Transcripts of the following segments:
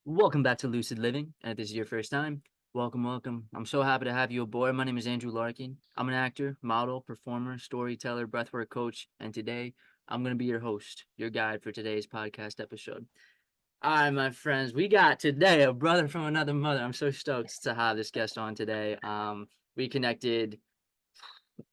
Welcome back to Lucid Living. And if this is your first time, welcome, welcome. I'm so happy to have you aboard. My name is Andrew Larkin. I'm an actor, model, performer, storyteller, breathwork coach, and today I'm going to be your host, your guide for today's podcast episode. All right, my friends, we got today a brother from another mother. I'm so stoked to have this guest on today. We connected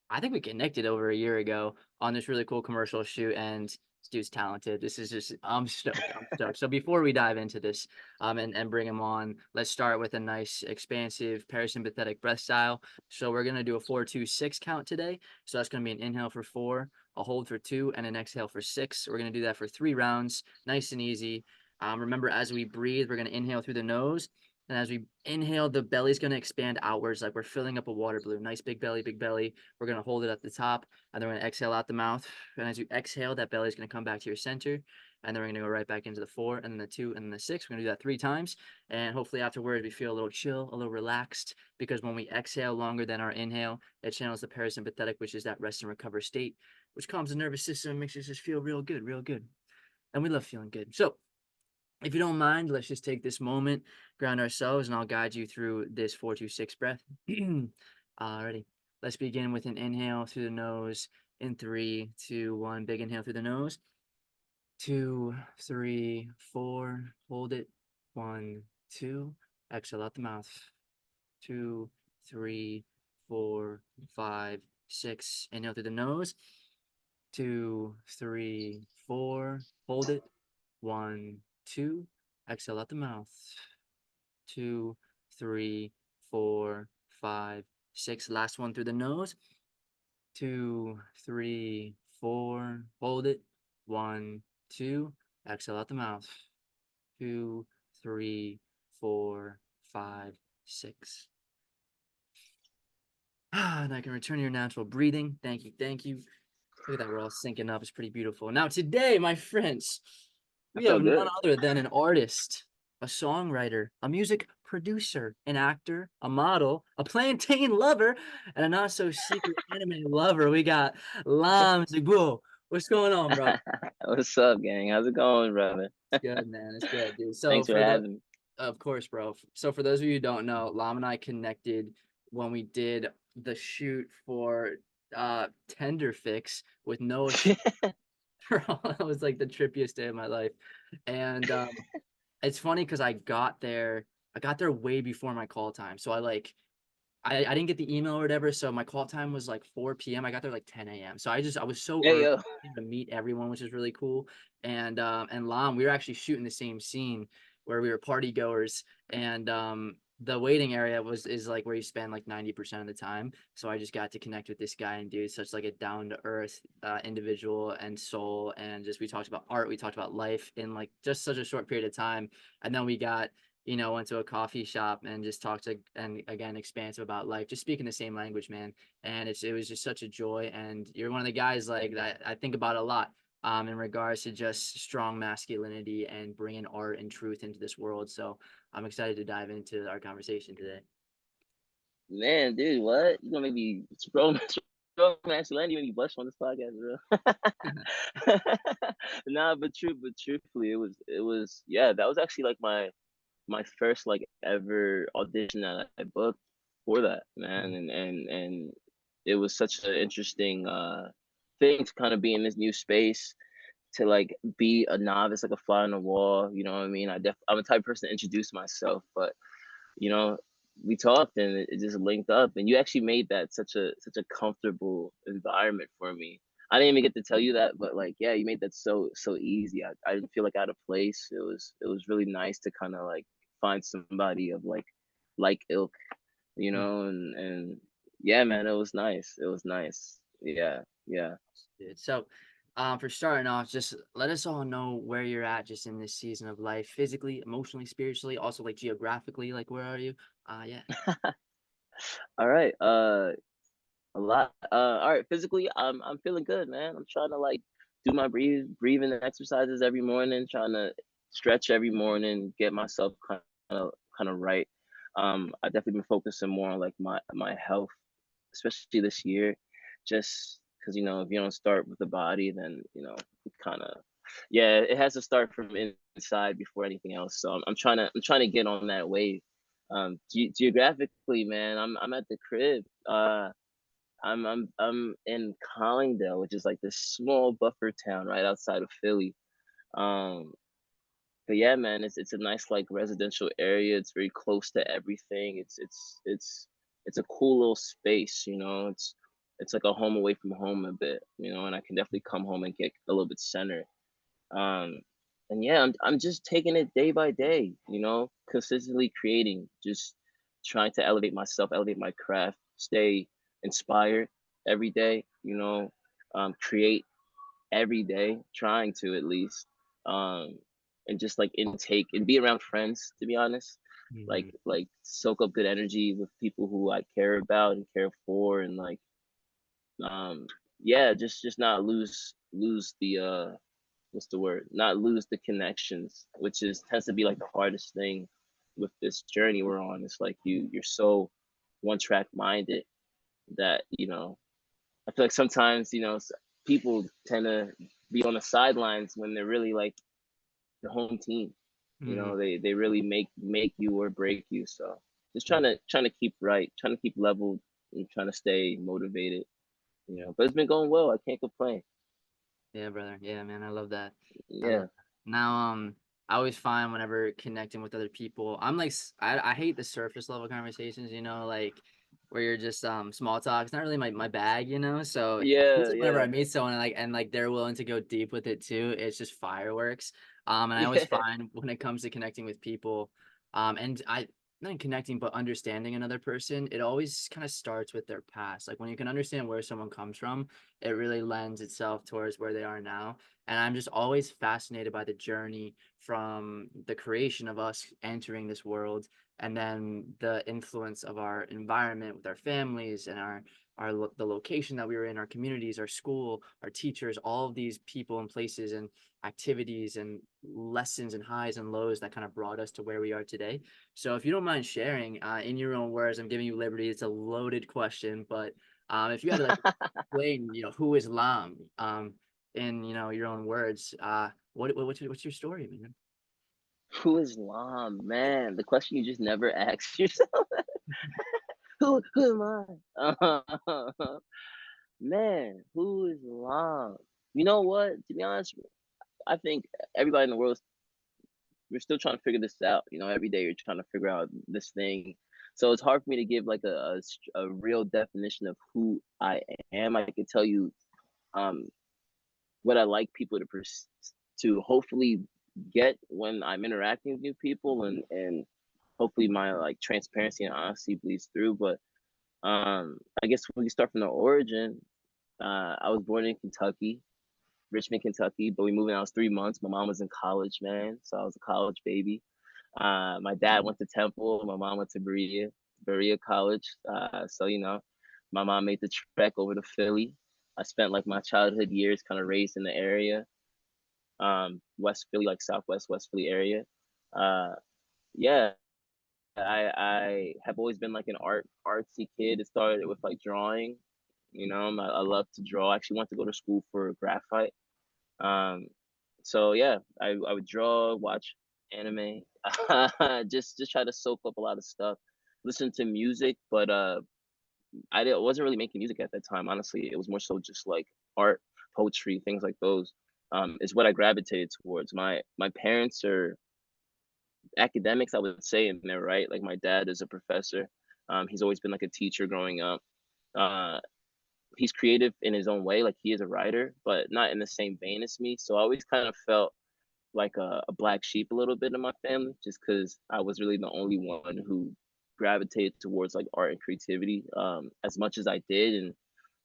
I think we connected over a year ago on this really cool commercial shoot, and this dude's talented. This is just I'm stoked. I'm stoked. So before we dive into this, and bring him on, let's start with a nice expansive parasympathetic breath style. So we're gonna do a 4-2-6 count today. So that's gonna be an inhale for 4, a hold for 2, and an exhale for 6. We're gonna do that for 3 rounds, nice and easy. Remember, as we breathe, we're gonna inhale through the nose. And as we inhale, the belly's going to expand outwards like we're filling up a water balloon. Nice big belly, big belly. We're going to hold it at the top, and then we're going to exhale out the mouth. And as you exhale, that belly is going to come back to your center. And then we're going to go right back into the 4, and then the 2, and then the 6. We're going to do that 3 times. And hopefully afterwards, we feel a little chill, a little relaxed, because when we exhale longer than our inhale, it channels the parasympathetic, which is that rest and recover state, which calms the nervous system, makes us just feel real good, real good. And we love feeling good. So if you don't mind, let's just take this moment, ground ourselves, and I'll guide you through this 4-2-6 breath. Alrighty. Let's begin with an inhale through the nose in 3, 2, 1. Big inhale through the nose. 2, 3, 4. Hold it. 1, 2. Exhale out the mouth. 2, 3, 4, 5, 6. Inhale through the nose. 2, 3, 4. Hold it. 1, 2. Exhale out the mouth. 2, 3, 4, 5, 6. Last one through the nose. 2, 3, 4. Hold it. 1, 2. Exhale out the mouth. 2, 3, 4, 5, 6. And I can return to your natural breathing. Thank you. Thank you. Look at that. We're all syncing up. It's pretty beautiful. Now, today, my friends, I we have felt none good. other than an artist, a songwriter, a music producer, an actor, a model, a plantain lover, and a not so secret anime lover. We got Lam Zigbuo. What's going on, bro? What's up, gang? How's it going, brother? It's good, man. It's good, dude. Thanks for having me. Of course, bro. So for those of you who don't know, Lam and I connected when we did the shoot for TenderFix with Noah Schnapp. That was like the trippiest day of my life. And it's funny because I got there way before my call time. So I didn't get the email or whatever. So my call time was like 4 p.m. I got there like 10 a.m. So I was so Hey, early yo. to meet everyone, which is really cool. And Lam, we were actually shooting the same scene where we were party goers, and the waiting area is like where you spend like 90% of the time. So I just got to connect with this guy and dude, such like a down to earth individual and soul, and just we talked about art, we talked about life in like just such a short period of time, and then we got went to a coffee shop and just talked to and again expansive about life, just speaking the same language, man. And it was just such a joy. And you're one of the guys like that I think about a lot, in regards to just strong masculinity and bringing art and truth into this world. So I'm excited to dive into our conversation today. Man, dude, what? You gonna make me strong masculinity, you make me blush on this podcast, bro. Nah, but truthfully, yeah, that was actually like my first like ever audition that I booked for that, man. And it was such an interesting thing to kind of be in this new space, to like be a novice, like a fly on the wall. You know what I mean? I'm a type of person to introduce myself, but you know, we talked and it just linked up, and you actually made that such a comfortable environment for me. I didn't even get to tell you that, but like, yeah, you made that so easy. I didn't feel like out of place. It was really nice to kind of like find somebody of like ilk, and yeah, man, it was nice. It was nice. Yeah, yeah. Dude. So, for starting off, just let us all know where you're at just in this season of life, physically, emotionally, spiritually, also like geographically, like where are you? Yeah. All right. A lot. All right. Physically, I'm feeling good, man. I'm trying to like do my breathing exercises every morning, trying to stretch every morning, get myself kind of right. I definitely been focusing more on like my health, especially this year, just because if you don't start with the body, then kind of, yeah, it has to start from inside before anything else. So I'm trying to get on that wave. Geographically, man, I'm at the crib. I'm in Collingdale, which is like this small buffer town right outside of Philly. Um, but yeah, man, it's a nice like residential area. It's very close to everything. It's a cool little space, you know. It's like a home away from home a bit, you know, and I can definitely come home and get a little bit centered. Um, and yeah, I'm just taking it day by day, you know, consistently creating, just trying to elevate myself, elevate my craft, stay inspired every day, you know, create every day, trying to at least, um, and just like intake and be around friends, to be honest. Mhm. Like soak up good energy with people who I care about and care for, and like um yeah, just not lose the what's the word? Not lose the connections, which is tends to be like the hardest thing with this journey we're on. It's like you're so one track minded that, you know, I feel like sometimes, you know, people tend to be on the sidelines when they're really like the home team. You know, Mhm. they really make you or break you. So just trying to keep right, trying to keep leveled, and trying to stay motivated. You know, but it's been going well. I can't complain. Yeah, brother. Yeah, man, I love that. I love Yeah, that. Now, I always find whenever connecting with other people, I'm like, I hate the surface level conversations, like where you're just small talk. It's not really my bag, So yeah, usually whenever I yeah, meet someone and they're willing to go deep with it too, it's just fireworks. And I always yeah. find when it comes to connecting with people, and I not connecting but understanding another person, it always kind of starts with their past. Like when you can understand where someone comes from, it really lends itself towards where they are now. And I'm just always fascinated by the journey from the creation of us entering this world and then the influence of our environment with our families and the location that we were in, our communities, our school, our teachers, all of these people and places and activities and lessons and highs and lows that kind of brought us to where we are today. So if you don't mind sharing in your own words, I'm giving you liberty. It's a loaded question, but if you had to like explain, who is Lam, in your own words, what's your story, man? Who is Lam? Man, the question you just never ask yourself. Who am I? Man, who is Lam? You know what? To be honest, I think everybody in the world, we're still trying to figure this out. You know, every day you're trying to figure out this thing. So it's hard for me to give like a real definition of who I am. I could tell you um what I like people to hopefully get when I'm interacting with new people, and hopefully my like transparency and honesty bleeds through. But I guess we can start from the origin. I was born in Kentucky, Richmond, Kentucky, but we moved when I was 3 months. My mom was in college, man, so I was a college baby. My dad went to Temple. My mom went to Berea College. So you know, my mom made the trek over to Philly. I spent like my childhood years kind of raised in the area, West Philly, like Southwest West Philly area. Uh, yeah, I have always been like an artsy kid. It started with like drawing. You know, I love to draw. I actually went to go to school for graphite. Um, so yeah, I would draw, watch anime, just try to soak up a lot of stuff, listen to music, but wasn't really making music at that time. Honestly, it was more so just like art, poetry, things like those. Is what I gravitated towards. My parents are academics, I would say, and they're right. Like my dad is a professor. He's always been like a teacher growing up. Uh, he's creative in his own way. Like he is a writer, but not in the same vein as me. So I always kind of felt like a black sheep a little bit in my family, just because I was really the only one who gravitated towards like art and creativity as much as I did, and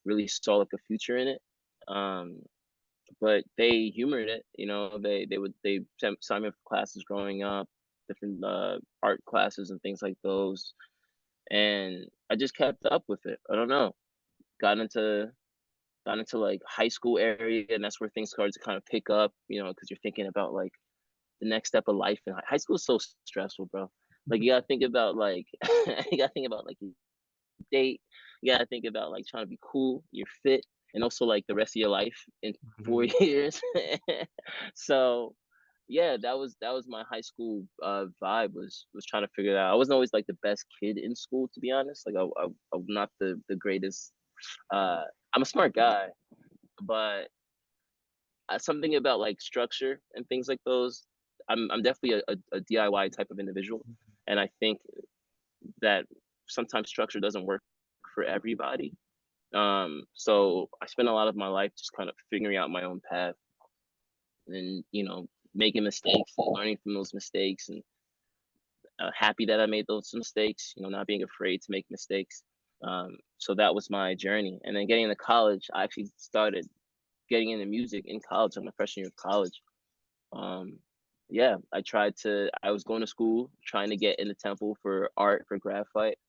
really saw like a future in it. Um, but they humored it, you know. They signed me up for classes growing up, different art classes and things like those, and I just kept up with it. I don't know, got into got into like high school area, and that's where things started to kind of pick up, you know, because you're thinking about like the next step of life. And high school is so stressful, bro. Like you gotta think about like you gotta think about like your date. You gotta think about like trying to be cool, you're fit, and also like the rest of your life in four Mhm. years. So yeah, that was my high school vibe, was trying to figure it out. I wasn't always like the best kid in school, to be honest. Like I'm not the greatest. Uh, I'm a smart guy, but something about like structure and things like those. I'm definitely a DIY type of individual, and I think that sometimes structure doesn't work for everybody. So I spent a lot of my life just kind of figuring out my own path, and making mistakes and learning from those mistakes, and happy that I made those mistakes. Not being afraid to make mistakes. So that was my journey, and then getting into college, I actually started getting into music in college. On my freshman year of college. Um, yeah, I was going to school trying to get into Temple for art for graphite,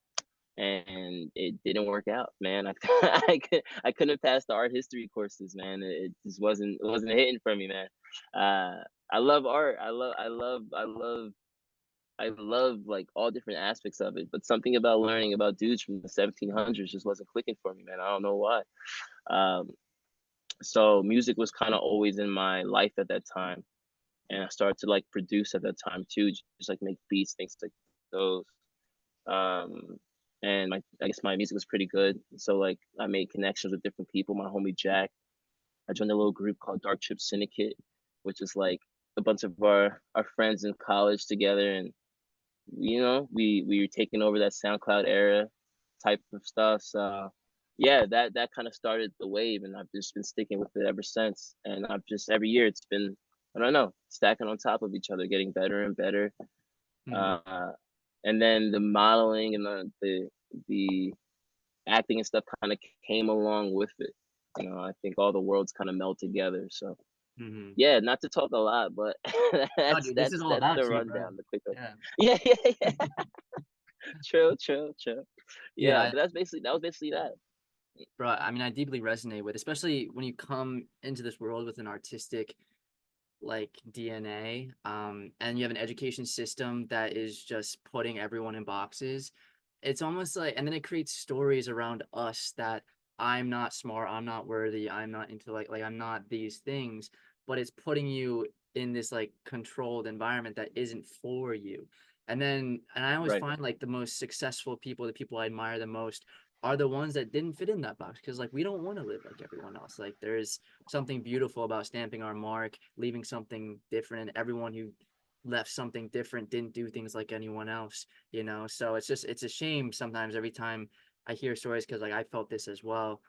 and it didn't work out, man. I couldn't pass the art history courses, man. It just wasn't hitting for me, man. I love art. I love like all different aspects of it, but something about learning about dudes from the 1700s just wasn't clicking for me, man. I don't know why. Um, so music was kind of always in my life at that time, and I started to like produce at that time too, just like make beats, things like those. Um, and I guess my music was pretty good, so like I made connections with different people. My homie Jack, I joined a little group called Dark Trip Syndicate, which is like a bunch of our friends in college together, and we were taking over that SoundCloud era type of stuff. So yeah, that kind of started the wave, and I've just been sticking with it ever since. And I've just every year it's been, I don't know, stacking on top of each other, getting better and better. Mhm. Uh, and then the modeling and the acting and stuff kind of came along with it. I think all the worlds kind of meld together. So Mhm. yeah, not to talk a lot, but No, that's dude, this is that's all that's the about you, bro. rundown, the quick. Yeah. Yeah, yeah, yeah. True, true, true. Yeah, Yeah, but that was basically that. bro. I mean, I deeply resonate with, especially when you come into this world with an artistic like DNA, and you have an education system that is just putting everyone in boxes. It's almost like, and then it creates stories around us that I'm not smart, I'm not worthy, I'm not intellect, like I'm not these things, but it's putting you in this like controlled environment that isn't for you. And I always Right. find like the most successful people, the people I admire the most, are the ones that didn't fit in that box because like we don't want to live like everyone else. Like there's something beautiful about stamping our mark, leaving something different. And everyone who left something different didn't do things like anyone else, you know? So it's a shame sometimes every time I hear stories because like I felt this as well,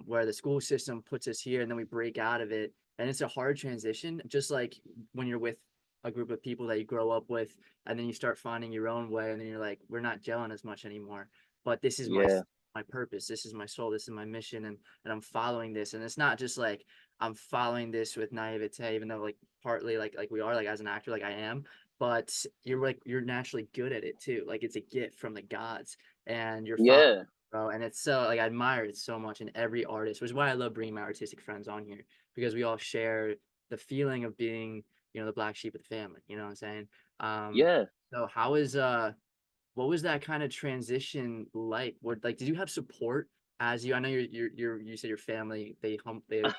where the school system puts us here and then we break out of it. And it's a hard transition, just like when you're with a group of people that you grow up with, and then you start finding your own way, and then you're like, we're not gelling as much anymore. But this is Yeah. my purpose. This is my soul. This is my mission, and I'm following this. And it's not just like I'm following this with naivete, even though like partly like we are like as an actor, like I am, but you're naturally good at it too. Like it's a gift from the gods, and you're following, Yeah. bro. And it's so like I admire it so much in every artist, which is why I love bringing my artistic friends on here because we all share the feeling of being, the black sheep of the family. You know what I'm saying? Um, Yeah. so how is what was that kind of transition like? What like did you have support as you? I know you said your family they come up with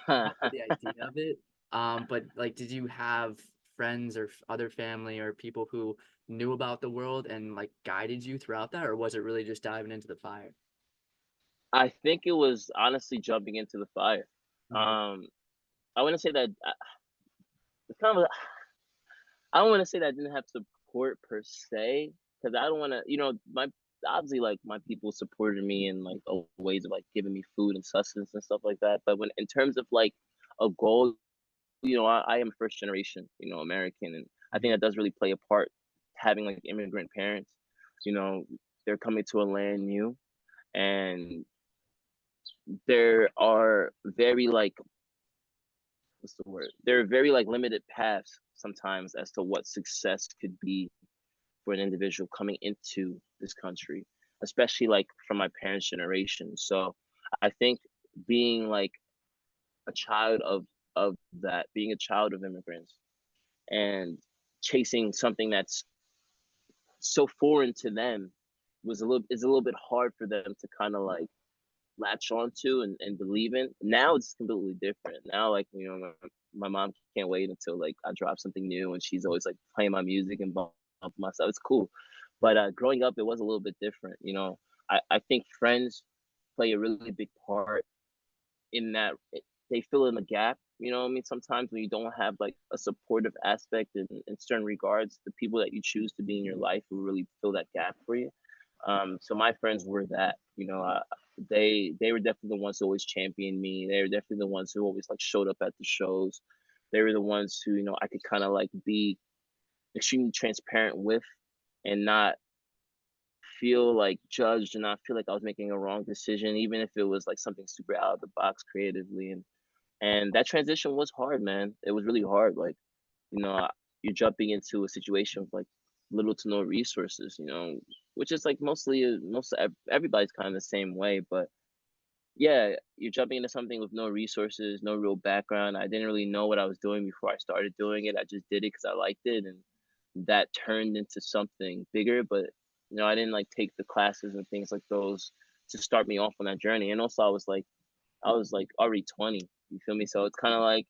the idea of it. But like did you have friends or other family or people who knew about the world and like guided you throughout that, or was it really just diving into the fire? I think it was honestly jumping into the fire. Mhm. Um, I want to say that it's kind of. I don't want to say that I didn't have support per se, because I don't want to. My obviously like my people supported me in like ways of like giving me food and sustenance and stuff like that. But when in terms of like a goal, I am first generation, American, and I think Mhm. that does really play a part. Having like immigrant parents, you know, they're coming to a land new, and there are very like what's the word? There are very like limited paths sometimes as to what success could be for an individual coming into this country, especially like from my parents' generation. So I think being like a child of that, being a child of immigrants, and chasing something that's so foreign to them is a little bit hard for them to kind of like latch on to and believe in. Now it's completely different. Now, like, my mom can't wait until like I drop something new, and she's always like playing my music and bumping my stuff. It's cool. But growing up, it was a little bit different. I think friends play a really big part in that they fill in the gap. You know what I mean? Sometimes when you don't have like a supportive aspect in certain regards, the people that you choose to be in your life will really fill that gap for you. So my friends were that. They were definitely the ones who always championed me. They were definitely the ones who always like showed up at the shows. They were the ones who I could kind of like be extremely transparent with, and not feel like judged, and not feel like I was making a wrong decision, even if it was like something super out of the box creatively. And that transition was hard, man. It was really hard. Like, you're jumping into a situation with like little to no resources, which is like everybody's kind of the same way. But yeah, you're jumping into something with no resources, no real background. I didn't really know what I was doing before I started doing it. I just did it because I liked it, and that turned into something bigger. But I didn't like take the classes and things like those to start me off on that journey. And also, I was like already 20. You feel me? So it's kind of like,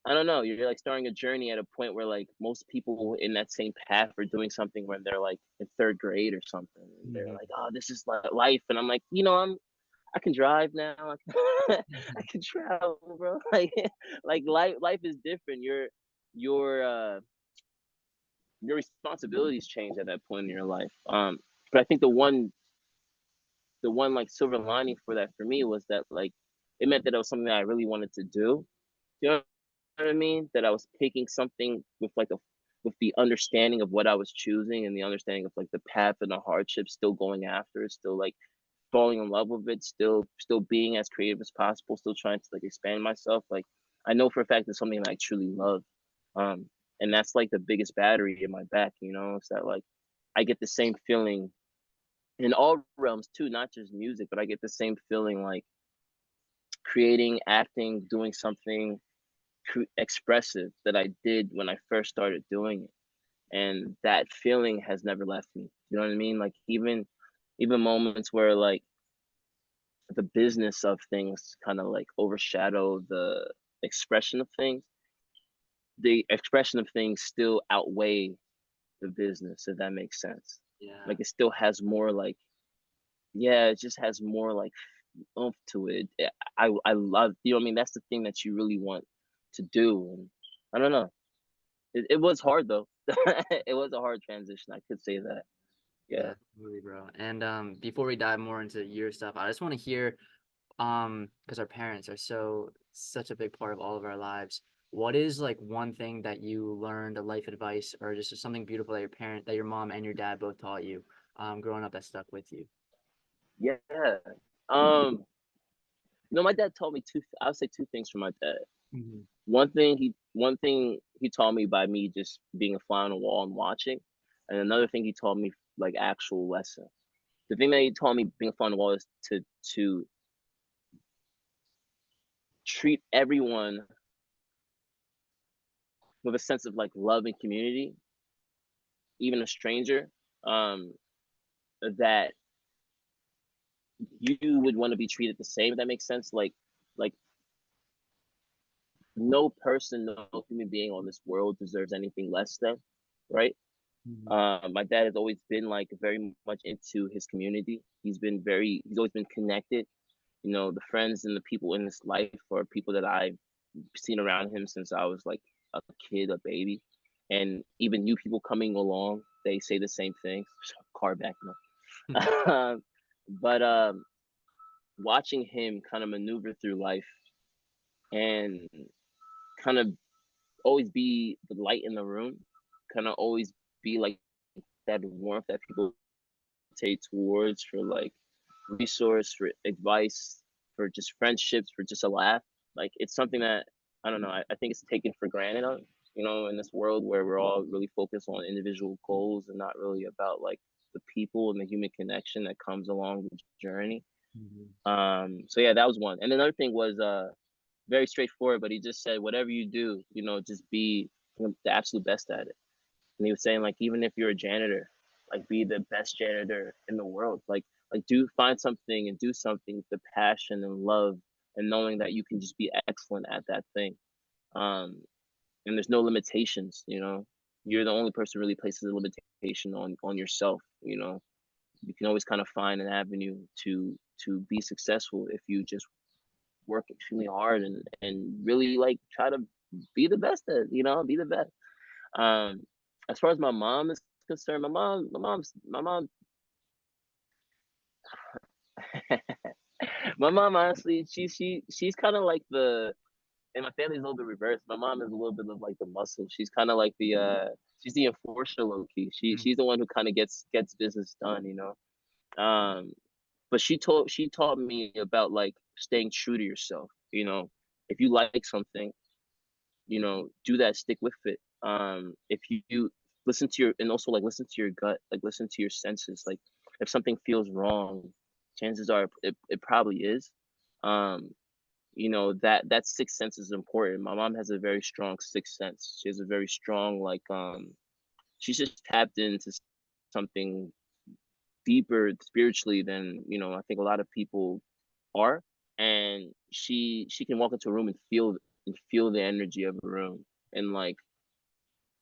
I don't know. You're like starting a journey at a point where like most people in that same path are doing something when they're like in third grade or something, and they're Mhm. like, "Oh, this is like life," and I'm like, I can drive now. I can travel, bro. Like life is different. Your your responsibilities change at that point in your life. But I think the one like silver lining for that for me was that like it meant that it was something that I really wanted to do. You know what I mean? That I was picking something with the understanding of what I was choosing, and the understanding of like the path and the hardship, still going after it, still like falling in love with it, still being as creative as possible, still trying to like expand myself. Like, I know for a fact it's something that I truly love. Um and that's like the biggest battery in my back, it's that like I get the same feeling in all realms too, not just music, but I get the same feeling like creating, acting, doing something expressive that I did when I first started doing it. And that feeling has never left me. You know what I mean? Like, even moments where like the business of things kind of like overshadow the expression of things, the expression of things still outweigh the business, if that makes sense. Yeah. Like, it still has more like, yeah, it just has more like oomph to it. I love, what I mean? That's the thing that you really want to do. And I don't know. It was hard though. It was a hard transition. I could say that. Yeah. Yeah, really, bro. And before we dive more into your stuff, I just want to hear, because our parents are such a big part of all of our lives. What is like one thing that you learned, a life advice, or just something beautiful that your mom and your dad both taught you, growing up that stuck with you? Yeah. Um, my dad told me I would say two things from my dad. Mhm. One thing he taught me by me just being a fly on the wall and watching, and another thing he taught me like actual lesson. The thing that he taught me being a fly on the wall is to treat everyone with a sense of like love and community, even a stranger, um, that you would want to be treated the same. If that makes sense. Like no person, no human being on this world deserves anything less than, right? Mhm. My dad has always been like very much into his community. He's always been connected. The friends and the people in his life are people that I've seen around him since I was like a kid, a baby. And even new people coming along, they say the same things. Car back now. But watching him kind of maneuver through life and kind of always be the light in the room, kind of always be like that warmth that people take towards for like resource, for advice, for just friendships, for just a laugh. Like, it's something that I don't know. I think it's taken for granted in this world where we're all really focused on individual goals and not really about like the people and the human connection that comes along the journey. Mhm. So yeah, that was one. And another thing was very straightforward, but he just said, whatever you do, just be the absolute best at it. And he was saying, like, even if you're a janitor, like, be the best janitor in the world. Like, like do find something and do something with the passion and love and knowing that you can just be excellent at that thing. Um, and there's no limitations, you know. You're the only person who really places a limitation on yourself, you know. You can always kind of find an avenue to be successful if you just work extremely hard and really like try to be the best at, you know, be the best. Um, as far as my mom is concerned, my mom my mom honestly, she's kind of like the and my family's a little bit reversed. My mom is a little bit of like the muscle. She's kind of like the she's the enforcer low key. Mm, She's the one who kind of gets business done, you know. But she taught me about like staying true to yourself, you know. If you like something, you know, do that, stick with it. If you listen to your and also like listen to your gut, like listen to your senses. Like if something feels wrong, chances are it probably is. Um, you know, that sixth sense is important. My mom has a very strong sixth sense. She has a very strong like she's just tapped into something deeper spiritually than, you know, I think a lot of people are. And she can walk into a room and feel the energy of a room and like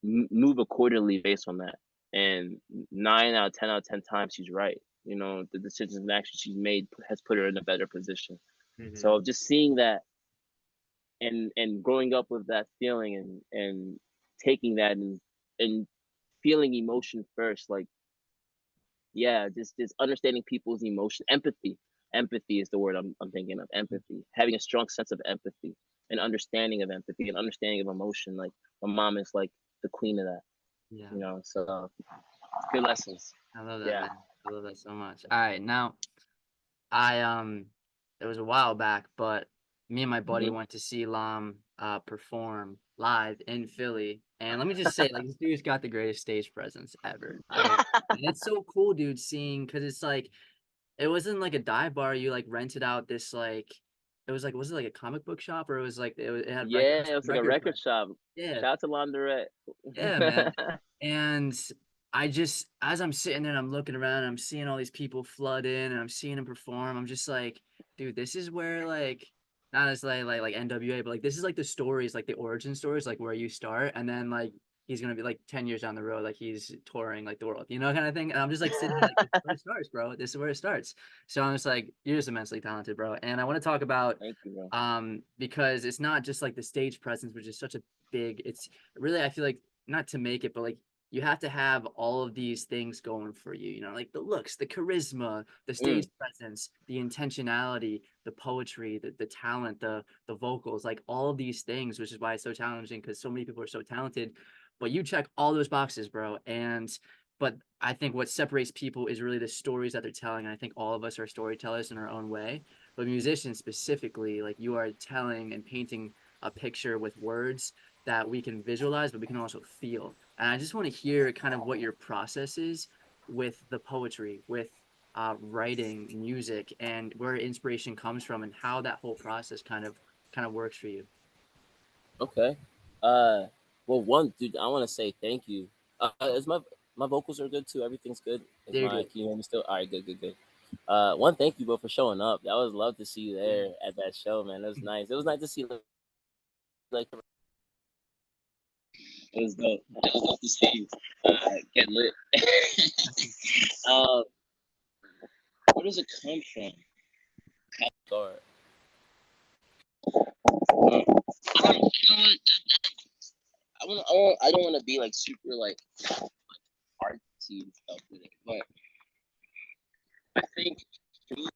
move accordingly based on that. And 9 out of 10 times she's right. You know, the decisions and actions she's made has put her in a better position. mhm. So just seeing that and growing up with that feeling and taking that and feeling emotion first, like yeah, just understanding people's emotion, empathy is the word I'm thinking of. Empathy, having a strong sense of empathy, and understanding of empathy, and understanding of emotion. Like my mom is like the queen of that, Yeah, you know. So good lessons. I love that, Yeah. man. I love that so much. All right, now I it was a while back, but me and my buddy Hmm. went to see Lam perform live in Philly. And let me just say, like, this dude's got the greatest stage presence ever. And it's so cool, dude, seeing because it's like it wasn't like a dive bar. You like rented out this like it was like was it like a comic book shop or it was like it had Yeah, it was like a record record player. shop. Yeah, Shout out to Laundrette. yeah, man. And I just, as I'm sitting there and I'm looking around, and I'm seeing all these people flood in and I'm seeing them perform. I'm just like, dude, this is where like, not as like NWA, but like this is like the stories, like the origin stories, like where you start, and then like he's gonna be like 10 years down the road, like he's touring like the world, kind of thing. And I'm just like sitting here like, this is where it starts, bro. This is where it starts. So I'm just like, you're just immensely talented, bro. And I want to talk about Thank you, bro. because it's not just like the stage presence, which is such a big, it's really I feel like not to make it, but like you have to have all of these things going for you, like the looks, the charisma, the stage Mm, presence, the intentionality, the poetry, the talent, the vocals, like all of these things, which is why it's so challenging because so many people are so talented. But you check all those boxes, bro. But I think what separates people is really the stories that they're telling. And I think all of us are storytellers in our own way. But musicians specifically, like you are telling and painting a picture with words that we can visualize, but we can also feel. And I just want to hear kind of what your process is with the poetry, with writing music, and where inspiration comes from, and how that whole process kind of works for you. okay. Well, one dude, I want to say thank you. Is my vocals are good too. Everything's good. Is They're my good. can you hear me still? All right, good, good, good. One, thank you, bro, for showing up. That was love to see you Yeah. there at that show, man. It was nice. It was nice to see like it was dope. It was dope to see you get lit. uh, where does it come from? Start. I don't, you know what? I don't want to be like super like artsy and stuff with it, but I think for me,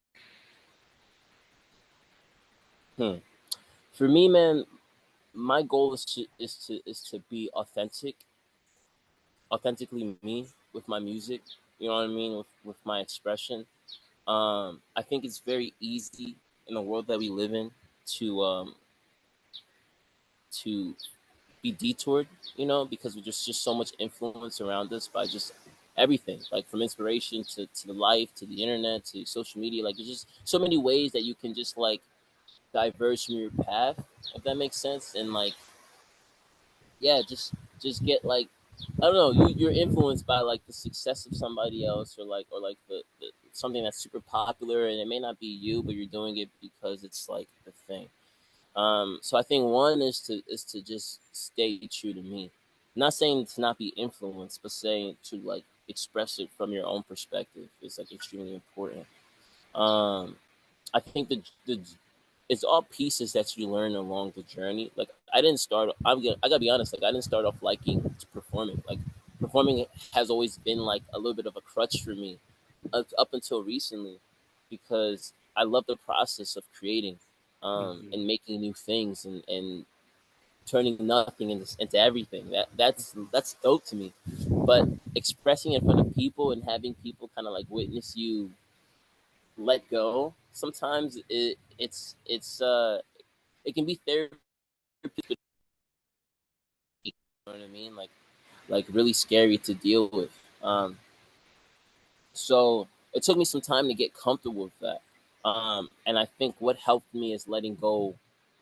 hmm, for me, man, my goal is to be authentically me with my music. You know what I mean, with my expression. I think it's very easy in the world that we live in to be detoured, you know, because there's just so much influence around us by just everything, like from inspiration to the life, to the internet, to social media. Like there's just so many ways that you can just like diverge from your path, if that makes sense. And like, yeah, just get like I don't know, you're influenced by like the success of somebody else or like something that's super popular, and it may not be you, but you're doing it because it's like the thing. So I think one is to just stay true to me. I'm not saying to not be influenced, but saying to like express it from your own perspective is like extremely important. Um, I think the it's all pieces that you learn along the journey. Like I didn't start. I gotta be honest. Like I didn't start off liking performing. Like performing has always been like a little bit of a crutch for me, up until recently, because I love the process of creating, Mm-hmm. and making new things, and turning nothing into everything. That's dope to me. But expressing in front of people and having people kind of like witness you let go, sometimes it can be therapeutic. You know what I mean? Like really scary to deal with. So it took me some time to get comfortable with that. And I think what helped me is letting go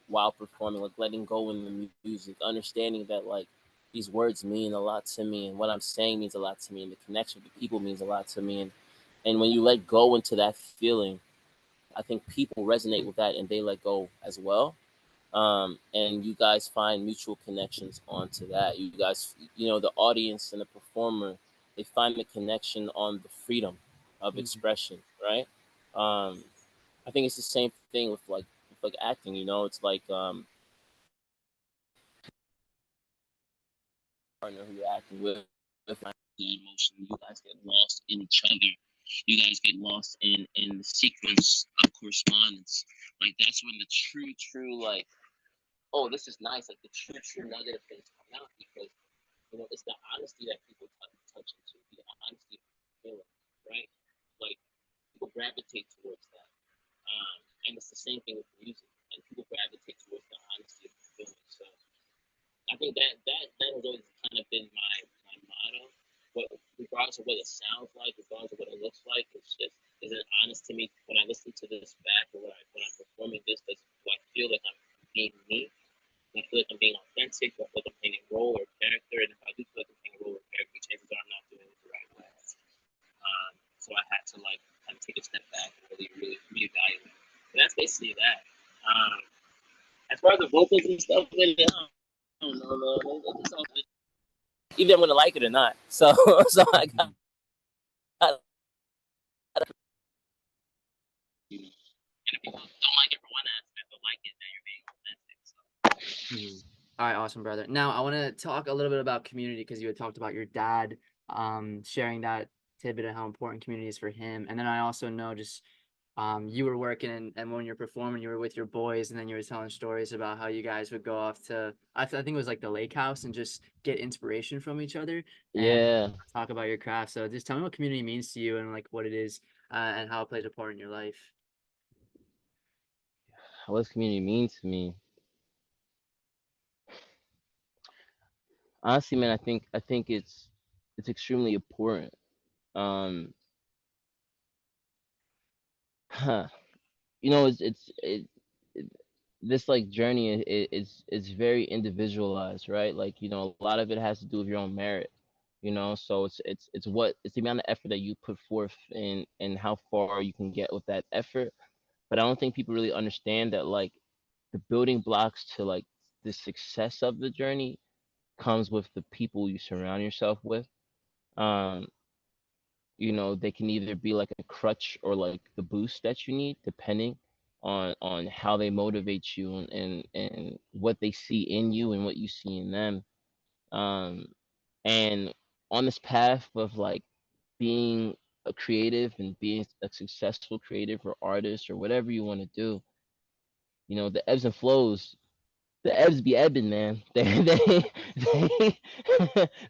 while performing, like letting go in the music, understanding that like these words mean a lot to me, and what I'm saying means a lot to me, and the connection with the people means a lot to me. And when you let go into that feeling, I think people resonate with that and they let go as well. And you guys find mutual connections onto that. You guys, the audience and the performer, they find the connection on the freedom of Mm-hmm. expression, right? Um, I think it's the same thing with like acting. It's like partner who you're acting with the emotion. You guys get lost in each other. You guys get lost in the sequence of correspondence. Like that's when the true like, oh, this is nice. Like the true nugget of things come out, because it's the honesty that people touch into, the honesty of feeling, right? Like people gravitate towards that, and it's the same thing with music. And people gravitate towards the honesty of the feeling. So I think that has always kind of been my motto. But regardless of what it sounds like, regardless of what it looks like, it's just, is it honest to me when I listen to this back, or when I'm performing this? Do I feel like I'm being me? Do I feel like I'm being authentic? Do I feel like I'm playing a role or character? And if I do feel like I'm playing a role or character, chances are I'm not doing it the right way. So I had to like kind of take a step back and really reevaluate. And that's basically that. As far as the vocals and stuff, I don't know, man. It's all good. Either I'm gonna like it or not. So so I got, Mm-hmm. and if people don't like it for one aspect, they'll like it that you're being authentic. So Mhm. All right, awesome, brother. Now I want to talk a little bit about community because you had talked about your dad sharing that tidbit of how important community is for him. And then I also know just you were working and when you're performing, you were with your boys and then you were telling stories about how you guys would go off to I think it was like the lake house and just get inspiration from each other and yeah, talk about your craft. So just tell me what community means to you and like what it is and how it plays a part in your life. what does community mean to me? Honestly, man, I think it's extremely important. Um, huh. It, this like journey is very individualized, right? Like a lot of it has to do with your own merit. So it's the amount of effort that you put forth, and how far you can get with that effort. But I don't think people really understand that like the building blocks to like the success of the journey comes with the people you surround yourself with. Um, they can either be like a crutch or like the boost that you need, depending on how they motivate you, and what they see in you and what you see in them. Um, and on this path of like being a creative and being a successful creative or artist or whatever you want to do, the ebbs and flows, the ebbs be ebbing, man. They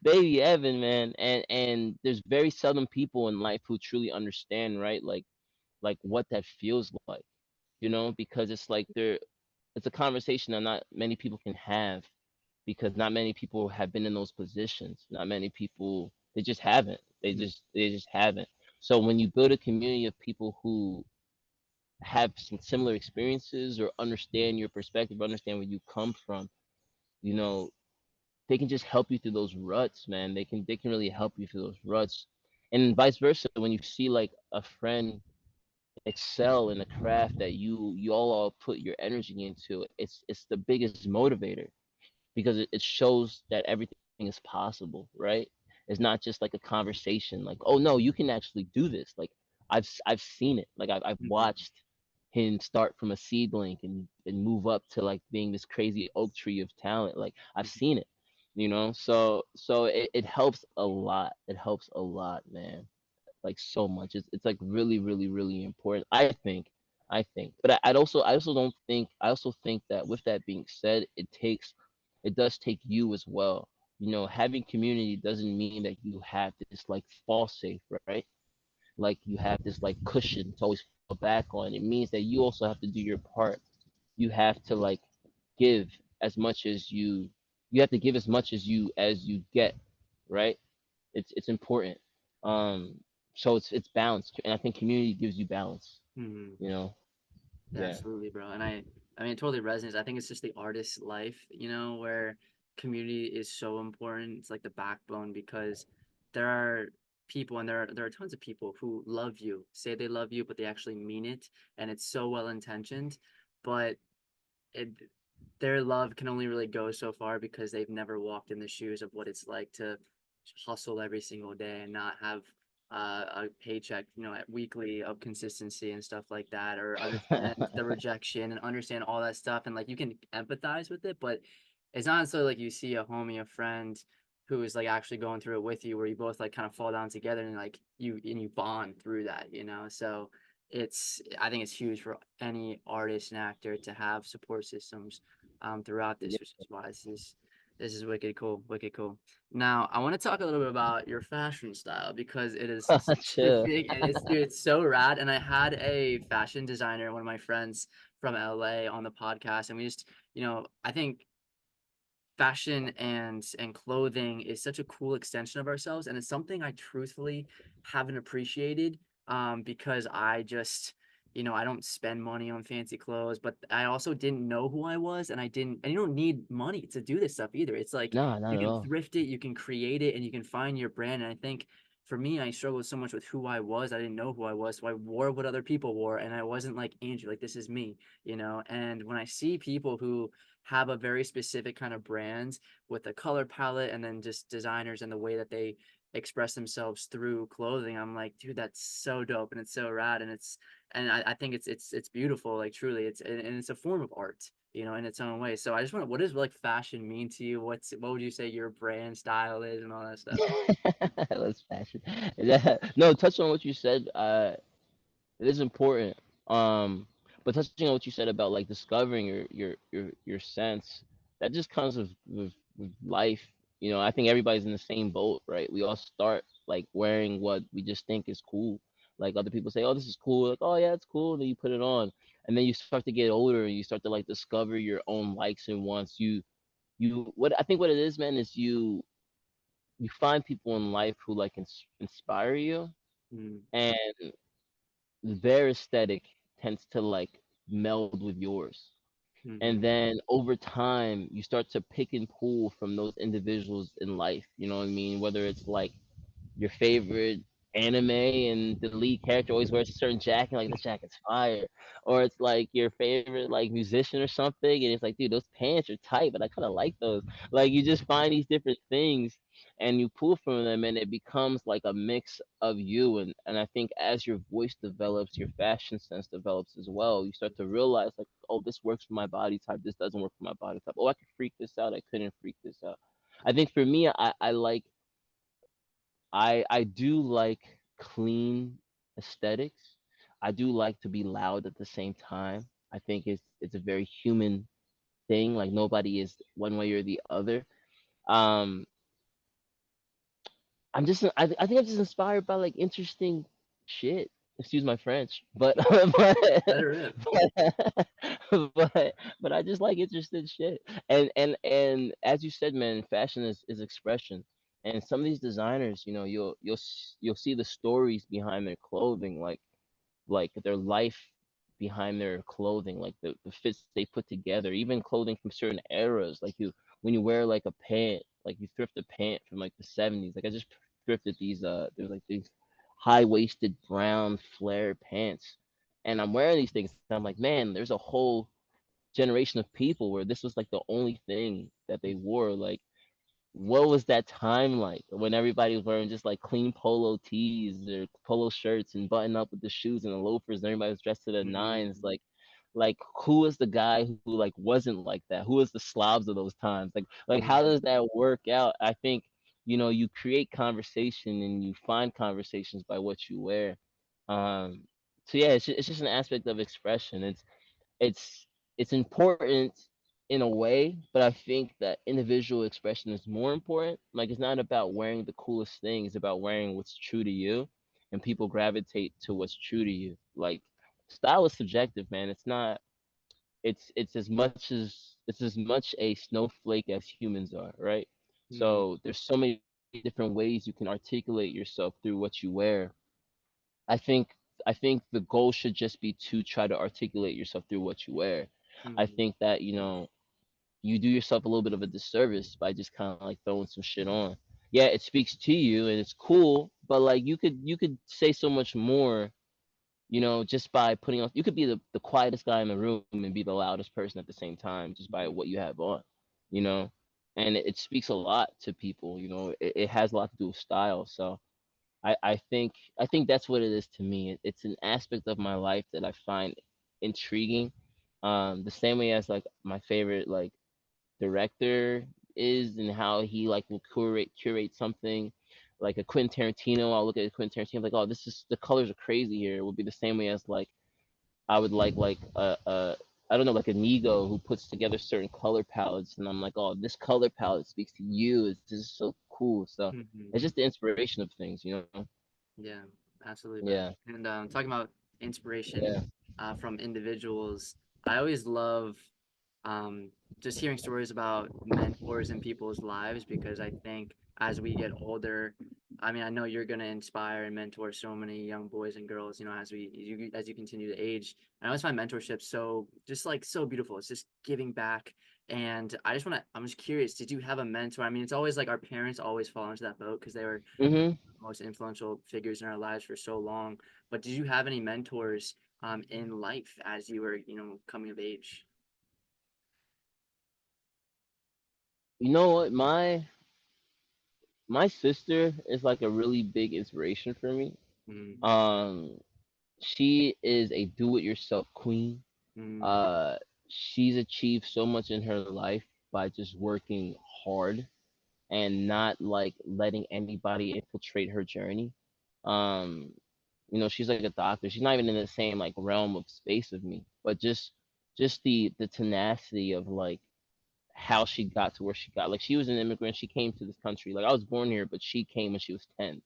they be ebbing, man. And there's very seldom people in life who truly understand, right? Like what that feels like, because it's like it's a conversation that not many people can have, because not many people have been in those positions. Not many people, they just haven't. They just haven't. So when you build a community of people who have some similar experiences or understand your perspective, understand where you come from, you know, they can just help you through those ruts, man. They can really help you through those ruts. And vice versa, when you see like a friend excel in a craft that you all put your energy into, it's the biggest motivator, because it shows that everything is possible, right? It's not just like a conversation like, oh no, you can actually do this. Like I've seen it. Like I've Mhm. watched him start from a seedling and move up to like being this crazy oak tree of talent. Like I've Mhm. seen it, you know. So it helps a lot. It helps a lot, man. Like so much. It's like really, really, really important. I think. But I also don't think I also think that with that being said, it does take you as well. You know, having community doesn't mean that you have this like fall safe, right? Like you have this like cushion to always fall back on. It means that you also have to do your part. You have to like give as much as you have to give as much as you get, right? It's important. Um, so it's balanced, and I think community gives you balance. Mhm. You know, yeah. Absolutely, bro. And I mean, it totally resonates. I think it's just the artist's life, where community is so important. It's like the backbone because there are people and there are tons of people who love you, say they love you, but they actually mean it, and it's so well intentioned, but it their love can only really go so far because they've never walked in the shoes of what it's like to hustle every single day and not have a paycheck, at weekly of consistency and stuff like that, or understand the rejection and understand all that stuff. And like you can empathize with it, but it's not so like you see a homie, a friend who is like actually going through it with you, where you both like kind of fall down together and like you bond through that. So I think it's huge for any artist and actor to have support systems throughout Yeah. this, which is why this is wicked cool, wicked cool. Now, I want to talk a little bit about your fashion style because it is such a Chill. big, dude, it's so rad. And I had a fashion designer, one of my friends from LA, on the podcast, and we just, I think fashion and clothing is such a cool extension of ourselves, and it's something I truthfully haven't appreciated, because I just I don't spend money on fancy clothes, but I also didn't know who I was, and you don't need money to do this stuff either. It's like No, not you at can all. thrift it, you can create it, and you can find your brand. And I think for me, I struggled so much with who I was. I didn't know who I was, so I wore what other people wore, and I wasn't like Andrew, like this is me. And when I see people who have a very specific kind of brand with a color palette and then just designers and the way that they express themselves through clothing, I'm like, dude, that's so dope and it's so rad, and I think it's beautiful, like truly, and it's a form of art, in its own way. So I just want what does like fashion mean to you? What would you say your brand style is and all that stuff? Let's fashion. No, touch on what you said. It is important. But touching on what you said about like discovering your sense, that just comes with life. You know, I think everybody's in the same boat, right? We all start like wearing what we just think is cool. Like other people say, "Oh, this is cool." Like, "Oh yeah, it's cool." Then you put it on, and then you start to get older, and you start to like discover your own likes and wants. You what I think what it is, man, is you find people in life who like inspire you, Mm, and their aesthetic tends to like meld with yours. And mm-hmm, then over time, you start to pick and pull from those individuals in life. You know what I mean? Whether it's like your favorite anime and the lead character always wears a certain jacket, like this jacket's fire, or it's like your favorite like musician or something, and it's like, dude, those pants are tight, but I kind of like those. Like you just find these different things, and you pull from them, and it becomes like a mix of you. And I think as your voice develops, your fashion sense develops as well. You start to realize like, oh, this works for my body type, this doesn't work for my body type. Oh, I could freak this out, I couldn't freak this out. I think for me, I do like clean aesthetics. I do like to be loud at the same time. I think it's a very human thing. Like nobody is one way or the other. Um, I think I'm just inspired by like interesting shit. Excuse my French, but let it rip. but I just like interesting shit. And as you said, man, fashion is expression. And some of these designers, you know, you'll see the stories behind their clothing, like their life behind their clothing, like the fits they put together, even clothing from certain eras. Like when you wear like a pant, like you thrift a pant from like the 70s. Like I just thrifted these there's like these. high waisted brown flare pants, and I'm wearing these things. And I'm like, man, there's a whole generation of people where this was like the only thing that they wore. Like, what was that time like when everybody was wearing just like clean polo tees or polo shirts and button up with the shoes and the loafers and everybody was dressed to the nines? Mhm. Like who was the guy who like wasn't like that? Who was the slobs of those times? Like how does Mhm. that work out? I think, you create conversation and you find conversations by what you wear. Um, so yeah, it's just an aspect of expression. It's it's important in a way, but I think that individual expression is more important. Like it's not about wearing the coolest thing, it's about wearing what's true to you, and people gravitate to what's true to you. Like style is subjective, man. It's not it's as much a snowflake as humans are, right? Mhm. So there's so many different ways you can articulate yourself through what you wear. I think I think the goal should just be to try to articulate yourself through what you wear. I Mhm. think that, you do yourself a little bit of a disservice by just kind of like throwing some shit on. Yeah, it speaks to you and it's cool, but like you could say so much more, just by putting on. You could be the quietest guy in the room and be the loudest person at the same time just by Mhm. what you have on, you know, and it speaks a lot to people. It has a lot to do with style. So I think that's what it is to me. It's an aspect of my life that I find intriguing. The same way as like my favorite like director is and how he like will curate something. Like a Quentin Tarantino, I'll look at Quentin Tarantino like, oh, this is the colors are crazy here. It would be the same way as like I would like I don't know, like an ego who puts together certain color palettes, and I'm like, oh, this color palette speaks to you. It's just so cool. So it's Mhm. just the inspiration of things. Yeah, absolutely, bro. Yeah. And talking about inspiration Yeah. from individuals, I always love um, just hearing stories about mentors in people's lives because I think as we get older, I mean, I know you're gonna inspire and mentor so many young boys and girls, as you continue to age. And I always find mentorship so just like so beautiful. It's just giving back. And I'm just curious, did you have a mentor? I mean, it's always like our parents always fall into that boat because they were Hmm. most influential figures in our lives for so long. But did you have any mentors in life as you were, coming of age? You know what? My sister is like a really big inspiration for me. Mm, Um, she is a do-it-yourself queen. mm, Uh, she's achieved so much in her life by just working hard and not like letting anybody infiltrate her journey. Um, she's like a doctor. She's not even in the same like realm of space of me, but just the tenacity of like how she got to where she got. Like she was an immigrant. She came to this country. Like I was born here, but she came when she was 10.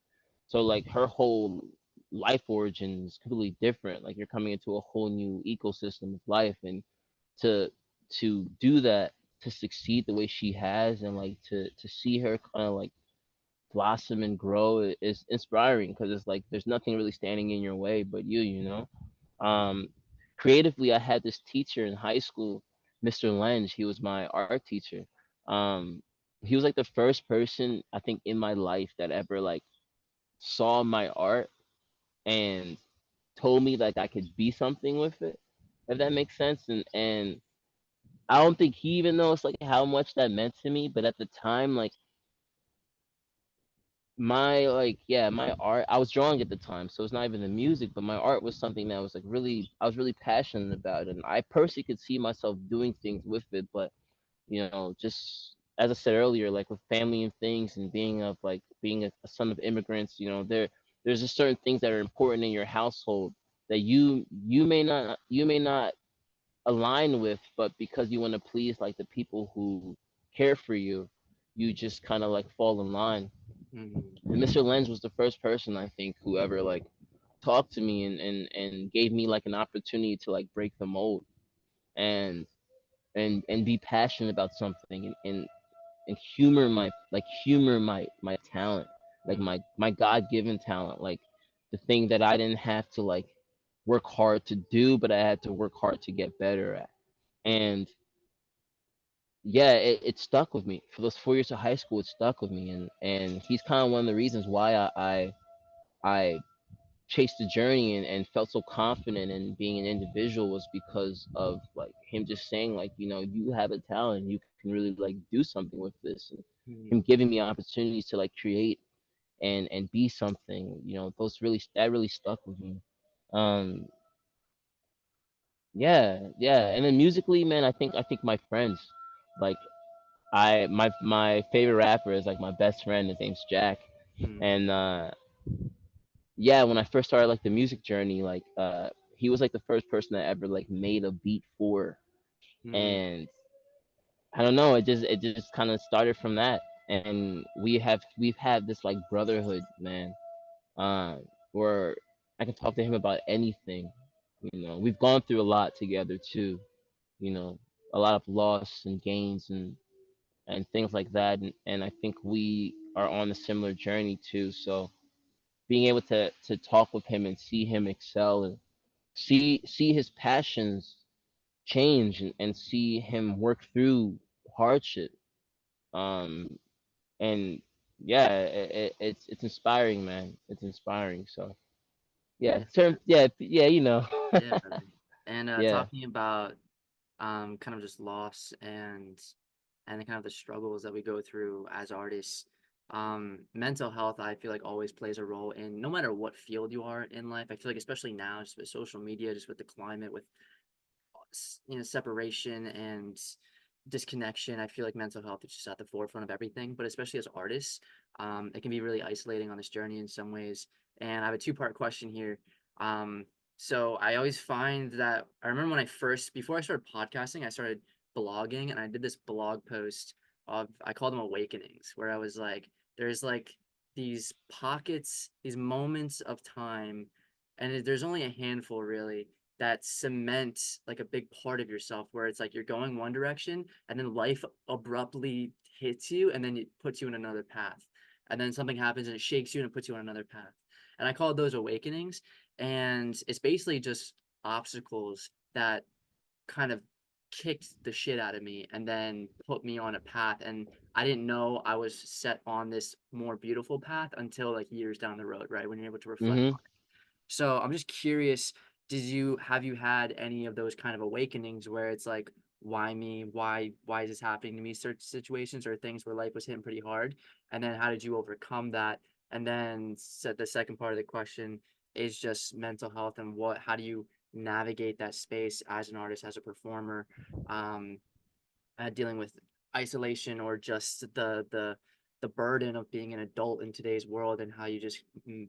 So like her whole life origin is completely different. Like you're coming into a whole new ecosystem of life, and to do that, to succeed the way she has, and like to see her kind of like blossom and grow is inspiring because it's like there's nothing really standing in your way but you. um Creatively, I had this teacher in high school, Mr. Lenge. He was my art teacher. um he was like the first person I think in my life that ever like saw my art and told me like I could be something with it, if that makes sense. And I don't think he even knows like how much that meant to me, but at the time, like my art, I was drawing at the time, so it's not even the music, but my art was something that was like really I was really passionate about, and I personally could see myself doing things with it. But just as I said earlier, like with family and things, and being a son of immigrants, there's just certain things that are important in your household that you may not align with, but because you want to please like the people who care for you, you just kind of like fall in line. mm, And Mr. Lenz was the first person I think who ever like talked to me and gave me like an opportunity to like break the mold and and be passionate about something and humor my talent, like mm, my God-given talent, like the thing that I didn't have to like work hard to do, but I had to work hard to get better at. And yeah, it stuck with me for those 4 years of high school. It stuck with me, and he's kind of one of the reasons why I chased the journey and felt so confident in being an individual was because of like him just saying like, you have a talent, you can really like do something with this, and him Mm, giving me opportunities to like create and be something. Those really that really stuck with me. um yeah, and then musically, man, I think my friends, like, my favorite rapper is like my best friend. His name's Jack. mm, And yeah, when I first started like the music journey, like he was like the first person that ever like made a beat for. mm. And I don't know, it just kind of started from that. And we've had this like brotherhood, man. Where I can talk to him about anything. We've gone through a lot together too. You know, a lot of loss and gains and things like that. And I think we are on a similar journey too. So being able to talk with him and see him excel and see his passions change and see him work through hardship. Um, and yeah, it's inspiring, man. It's inspiring. So yeah, Yeah, yeah, definitely. And yeah. talking about kind of just loss and the kind of the struggles that we go through as artists. Mental health, I feel like always plays a role in no matter what field you are in life. I feel like especially now, just with social media, just with the climate, with separation and disconnection. I feel like mental health is just at the forefront of everything, but especially as artists, it can be really isolating on this journey in some ways. And I have a two-part question here. Um, so I always find that I remember when before I started podcasting, I started blogging, and I did this blog post of, I call them awakenings, where I was like, there's like these pockets, these moments of time, and there's only a handful really that cement like a big part of yourself, where it's like you're going one direction and then life abruptly hits you and then it puts you in another path, and then something happens and it shakes you and it puts you on another path. And I call it those awakenings. And it's basically just obstacles that kind of kicked the shit out of me and then put me on a path, and I didn't know I was set on this more beautiful path until like years down the road, right, when you're able to reflect Mhm. on it. So I'm just curious, have you had any of those kind of awakenings where it's like, why me? Why is this happening to me? Certain situations or things where life was hitting pretty hard. And then how did you overcome that? And then said the second part of the question is just mental health, and how do you navigate that space as an artist, as a performer, um, dealing with isolation or just the burden of being an adult in today's world, and how you just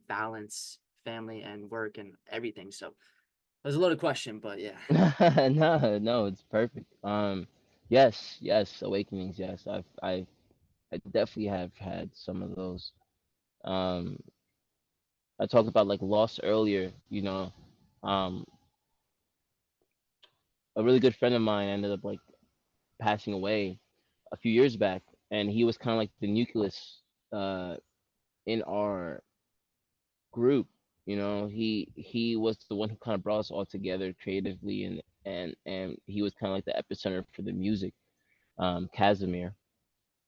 balance family and work and everything. So it was a loaded question, but yeah. No, no, it's perfect. Yes, yes, awakenings. Yes, I definitely have had some of those. Um, I talked about like loss earlier. Um, a really good friend of mine ended up like passing away a few years back, and he was kind of like the nucleus in our group. He was the one who kind of brought us all together creatively, and he was kind of like the epicenter for the music, Casimir.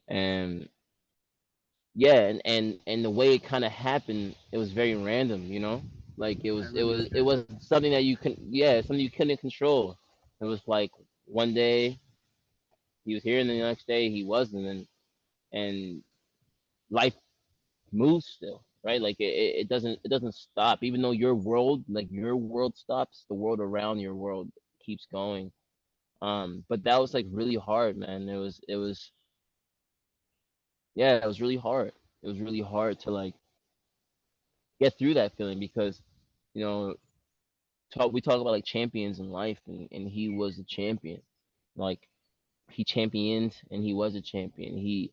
And yeah, and the way it kind of happened, it was very random. Like it I was it remember you was it sharing was about something that you couldn't, yeah, something you couldn't control. It was like one day he was here, and then the next day he wasn't. And life moves still, right? Like it doesn't stop. Even though your world stops, the world around your world keeps going. But that was like really hard, man. It was yeah, it was really hard. It was really hard to like get through that feeling because you know we talk about like champions in life, and he was a champion. Like he championed and he was a champion. He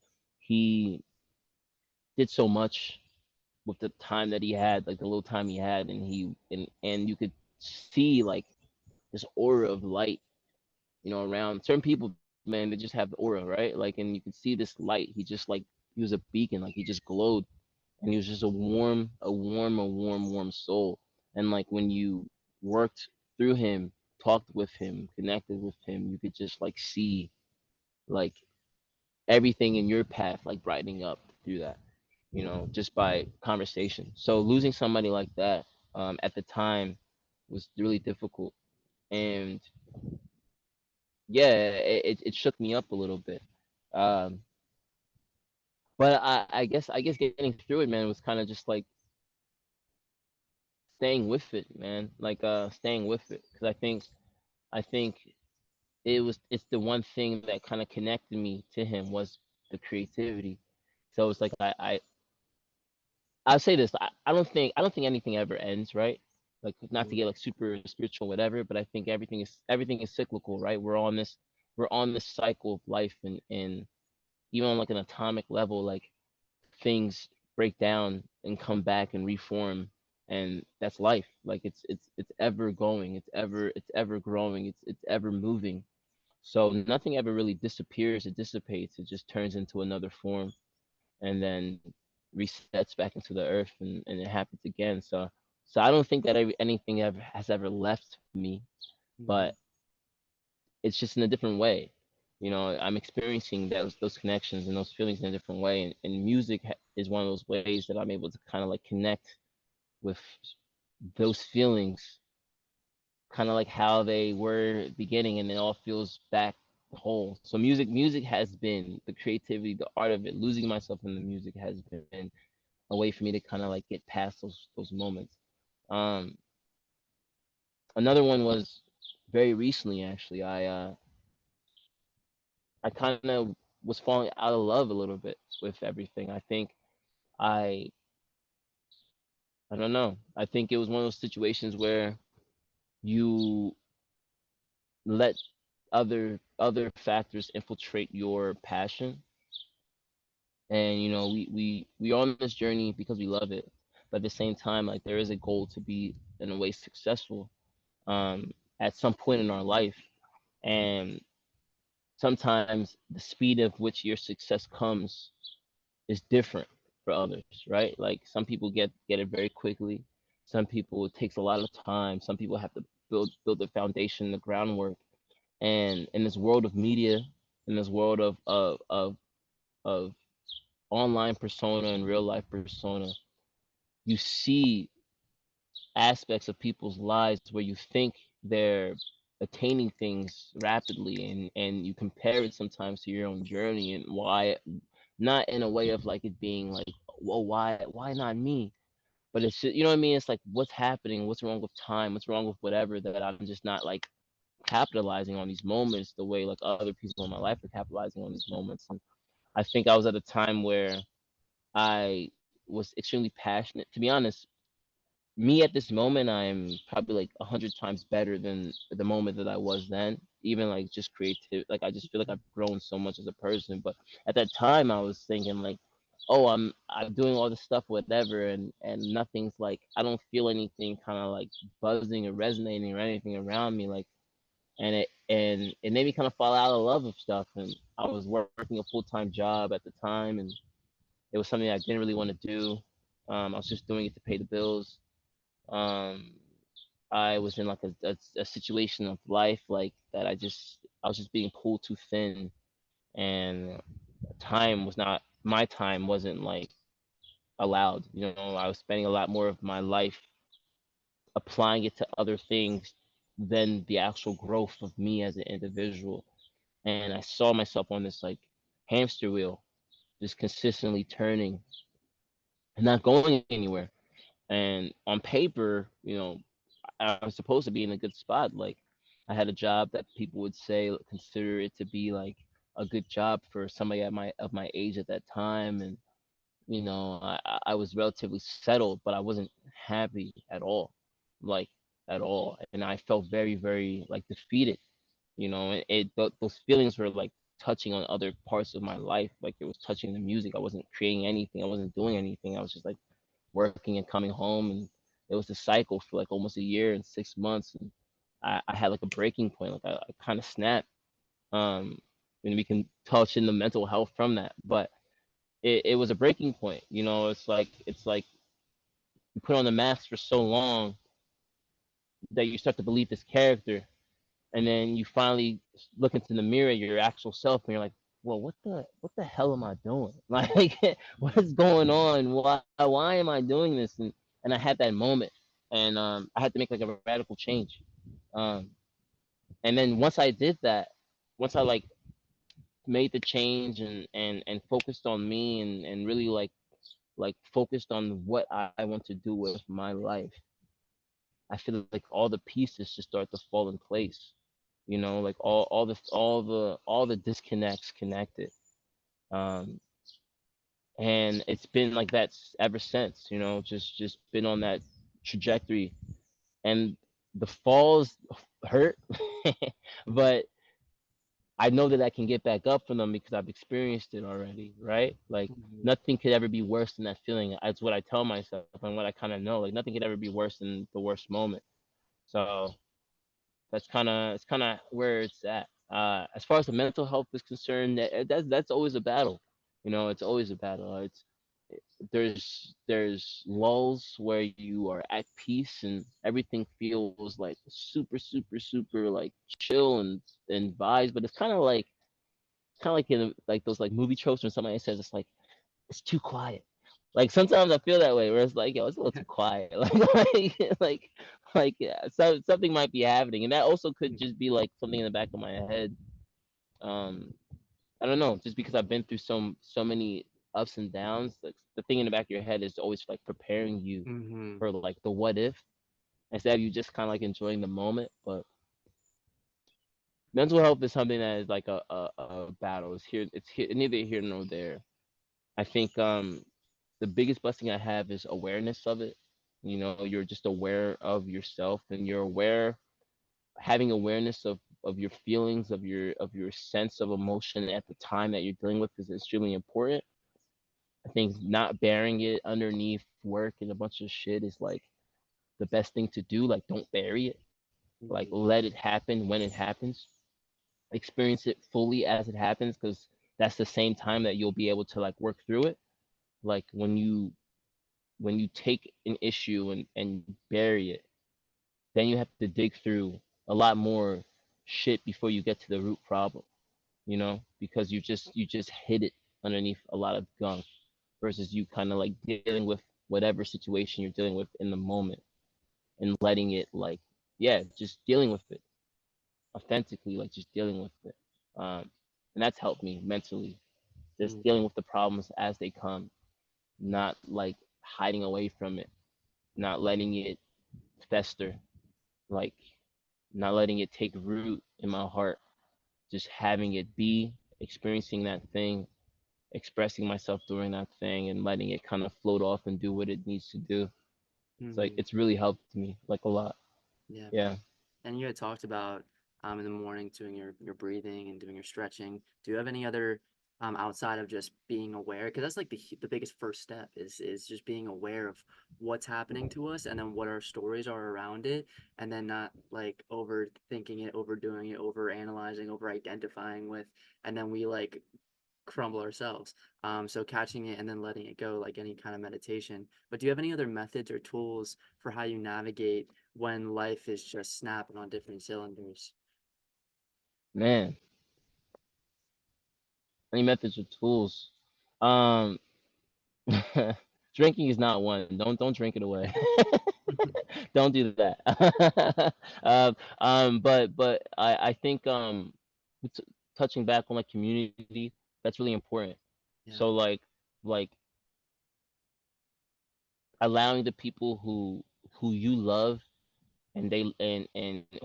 did so much with the time that he had, like the little time he had, and you could see like this aura of light, around certain people, man. They just have the aura, right? Like, and you could see this light. He was a beacon, like he just glowed, and he was just a warm soul. And like when you worked through him, talked with him, connected with him, you could just like see like everything in your path like brightening up through that, just by conversation. So losing somebody like that, at the time was really difficult. And yeah, it shook me up a little bit. Um, but I guess getting through it, man, was kind of just like staying with it, man. Like staying with it, because I think it's the one thing that kind of connected me to him was the creativity. So it's like I'll say this. I don't think anything ever ends, right? Like not to Mhm. get like super spiritual, whatever. But I think everything is cyclical, right? We're on this cycle of life, and even on like an atomic level, like things break down and come back and reform, and that's life. Like it's ever going, it's ever growing, it's ever moving. So nothing ever really disappears, it dissipates, it just turns into another form and then resets back into the earth, and it happens again. So I don't think that anything ever has ever left me, but Mhm. it's just in a different way. I'm experiencing those connections and those feelings in a different way, and music is one of those ways that I'm able to kind of like connect with those feelings, kind of like how they were beginning, and it all feels back whole. So music has been the creativity, the art of it. Losing myself in the music has been a way for me to kind of like get past those moments. Um, Another one was very recently, actually. I kind of was falling out of love a little bit with everything. I I don't know. I think it was one of those situations where you let other factors infiltrate your passion, and we are on this journey because we love it, but at the same time, like there is a goal to be in a way successful at some point in our life. And sometimes the speed of which your success comes is different for others, right? Like some people get it very quickly. Some people it takes a lot of time. Some people have to build the foundation, the groundwork. And in this world of media, in this world of online persona and real life persona, you see aspects of people's lives where you think they're attaining things rapidly, and you compare it sometimes to your own journey, and why not in a way of like it being like, well, why not me, but it's just, you know what I mean, it's like what's happening, what's wrong with time, what's wrong with whatever, that I'm just not like capitalizing on these moments the way like other people in my life are capitalizing on these moments. And I think I was at a time where I was extremely passionate. To be honest, me at this moment, I'm probably like 100 times better than the moment that I was then. Even like just creative, like I just feel like I've grown so much as a person. But at that time, I was thinking like, oh, I'm doing all this stuff, whatever, and nothing's like, I don't feel anything kind of like buzzing or resonating or anything around me, like, and it made me kind of fall out of love of stuff. And I was working a full-time job at the time, and it was something I didn't really want to do. I was just doing it to pay the bills. um I was in like a situation of life like that. I was just being pulled too thin, and time was not my time wasn't like allowed. I was spending a lot more of my life applying it to other things than the actual growth of me as an individual. And I saw myself on this like hamster wheel, just consistently turning and not going anywhere. And on paper, I was supposed to be in a good spot. Like I had a job that people would say consider it to be like a good job for somebody at my age at that time, and I was relatively settled, but I wasn't happy at all, like at all, and I felt very very like defeated. Those feelings were like touching on other parts of my life, like it was touching the music. I wasn't creating anything. I wasn't doing anything. I was just like working and coming home, and it was a cycle for like almost a year and 6 months. And I had like a breaking point, like I kind of snapped. And we can touch in the mental health from that, but it was a breaking point. It's like you put on the mask for so long that you start to believe this character, and then you finally look into the mirror, your actual self, and you're like, well, what the hell am I doing? Like, what is going on? Why am I doing this? And I had that moment, and I had to make like a radical change. Um, and then once I did that, once I like made the change and focused on me and really like focused on what I want to do with my life, I feel like all the pieces just start to fall in place. You know, like all the disconnects connected. Um, and it's been like that ever since. You know, just been on that trajectory, and the falls hurt, Mm-hmm. but I know that I can get back up from them because I've experienced it already, right? Like Mm-hmm. nothing could ever be worse than that feeling. That's what I tell myself and what I kind of know. Like nothing could ever be worse than the worst moment. So that's kind of where it's at. As far as the mental health is concerned, that's always a battle. You know, it's always a battle. There's lulls where you are at peace and everything feels like super super super like chill and vibes, but it's kind of like in like those like movie tropes when somebody says it's like it's too quiet. Like sometimes I feel that way where it's like yo, it's a little too quiet. Like yeah, so something might be happening, and that also could just be like something in the back of my head. Um, I don't know, just because I've been through so many ups and downs. Like the thing in the back of your head is always like preparing you Mm-hmm. for like the what if instead of you just kind of like enjoying the moment. But mental health is something that is like a battle. It's here neither here nor there. I think the biggest blessing I have is awareness of it. You know, you're just aware of yourself and you're aware having awareness of your feelings, of your sense of emotion at the time that you're dealing with is extremely important. I think not bearing it underneath work and a bunch of shit is like the best thing to do. Like don't bury it. Like Mm-hmm. let it happen when it happens. Experience it fully as it happens because that's the same time that you'll be able to like work through it. Like when you take an issue and bury it, then you have to dig through a lot more shit before you get to the root problem, you know, because you just hid it underneath a lot of gunk versus you kind of like dealing with whatever situation you're dealing with in the moment and letting it like yeah, just dealing with it authentically, like just dealing with it. And that's helped me mentally, just dealing Mm-hmm. with the problems as they come, not like hiding away from it, not letting it fester, like not letting it take root in my heart, just having it be, experiencing that thing, expressing myself during that thing, and letting it kind of float off and do what it needs to do. It's like Mm-hmm. it's really helped me like a lot. Yeah. Yeah, And you had talked about in the morning doing your breathing and doing your stretching. Do you have any other outside of just being aware? Because that's like the biggest first step is just being aware of what's happening to us and then what our stories are around it, and then not like overthinking it, overdoing it, over analyzing, over identifying with, and then we like crumble ourselves. So catching it and then letting it go, like any kind of meditation. But do you have any other methods or tools for how you navigate when life is just snapping on different cylinders? man. Any methods or tools? Um, drinking is not one. Don't drink it away. Don't do that. But I think t- touching back on like community, that's really important. Yeah. So like allowing the people who you love and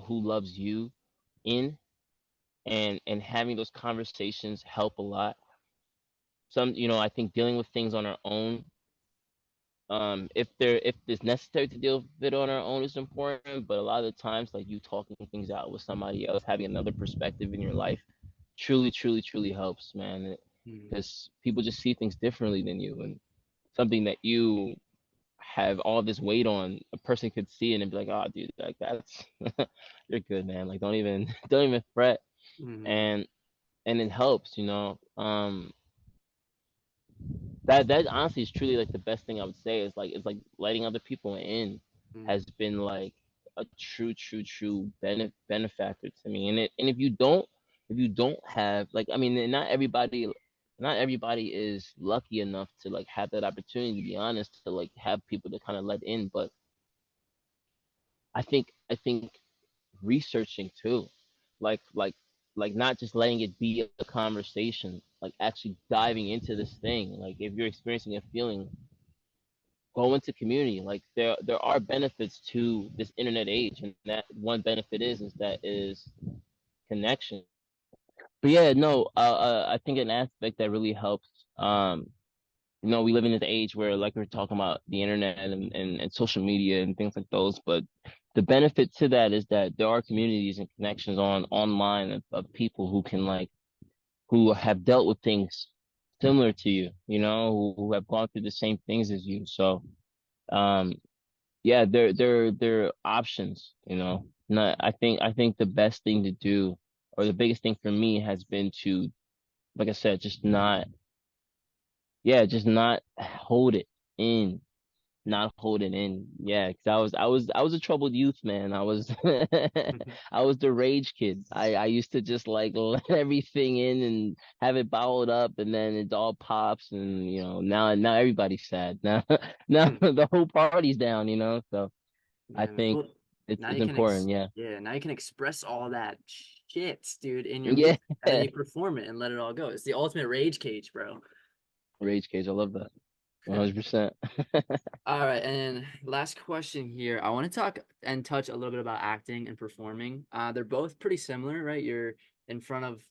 who loves you in and having those conversations help a lot. I think dealing with things on our own, if it's necessary to deal with it on our own is important, but a lot of the times like you talking things out with somebody else, having another perspective in your life truly truly truly helps, man, Mm-hmm. because people just see things differently than you, and something that you have all this weight on, a person could see it and be like, oh dude, like that's you're good, man, like don't even don't even fret. Mm-hmm. And it helps, that honestly is truly like the best thing I would say is like letting other people in has been like a true true true benefactor to me. And if you don't have like, I mean, not everybody is lucky enough to like have that opportunity, to be honest, to like have people to kind of let in. But I think researching too, like like like not just letting it be a conversation, like actually diving into this thing. Like if you're experiencing a feeling, go into community. Like there are benefits to this internet age, and that one benefit is connection. But yeah, no, I think an aspect that really helps. We live in this age where, like we are talking about, the internet and social media and things like those. But the benefit to that is that there are communities and connections online of people who can who have dealt with things similar to you, who have gone through the same things as you. So, um, yeah, there are options, Not, I think the best thing to do, or the biggest thing for me, has been to, like I said, just not hold it in, not hold it in. Yeah, because I was a troubled youth, man. I was I was the rage kid. I used to just like let everything in and have it bottled up, and then it all pops, and now everybody's sad. Now now the whole party's down. So I Yeah, man. think Well, it's now it's you can important. Yeah, yeah, now you can express all that shit, dude, in your yeah. music, and then you perform it and let it all go. It's the ultimate rage cage, bro. Rage cage. I love that. 100%. All right, and last question here. I want to talk and touch a little bit about acting and performing. They're both pretty similar, right? You're in front of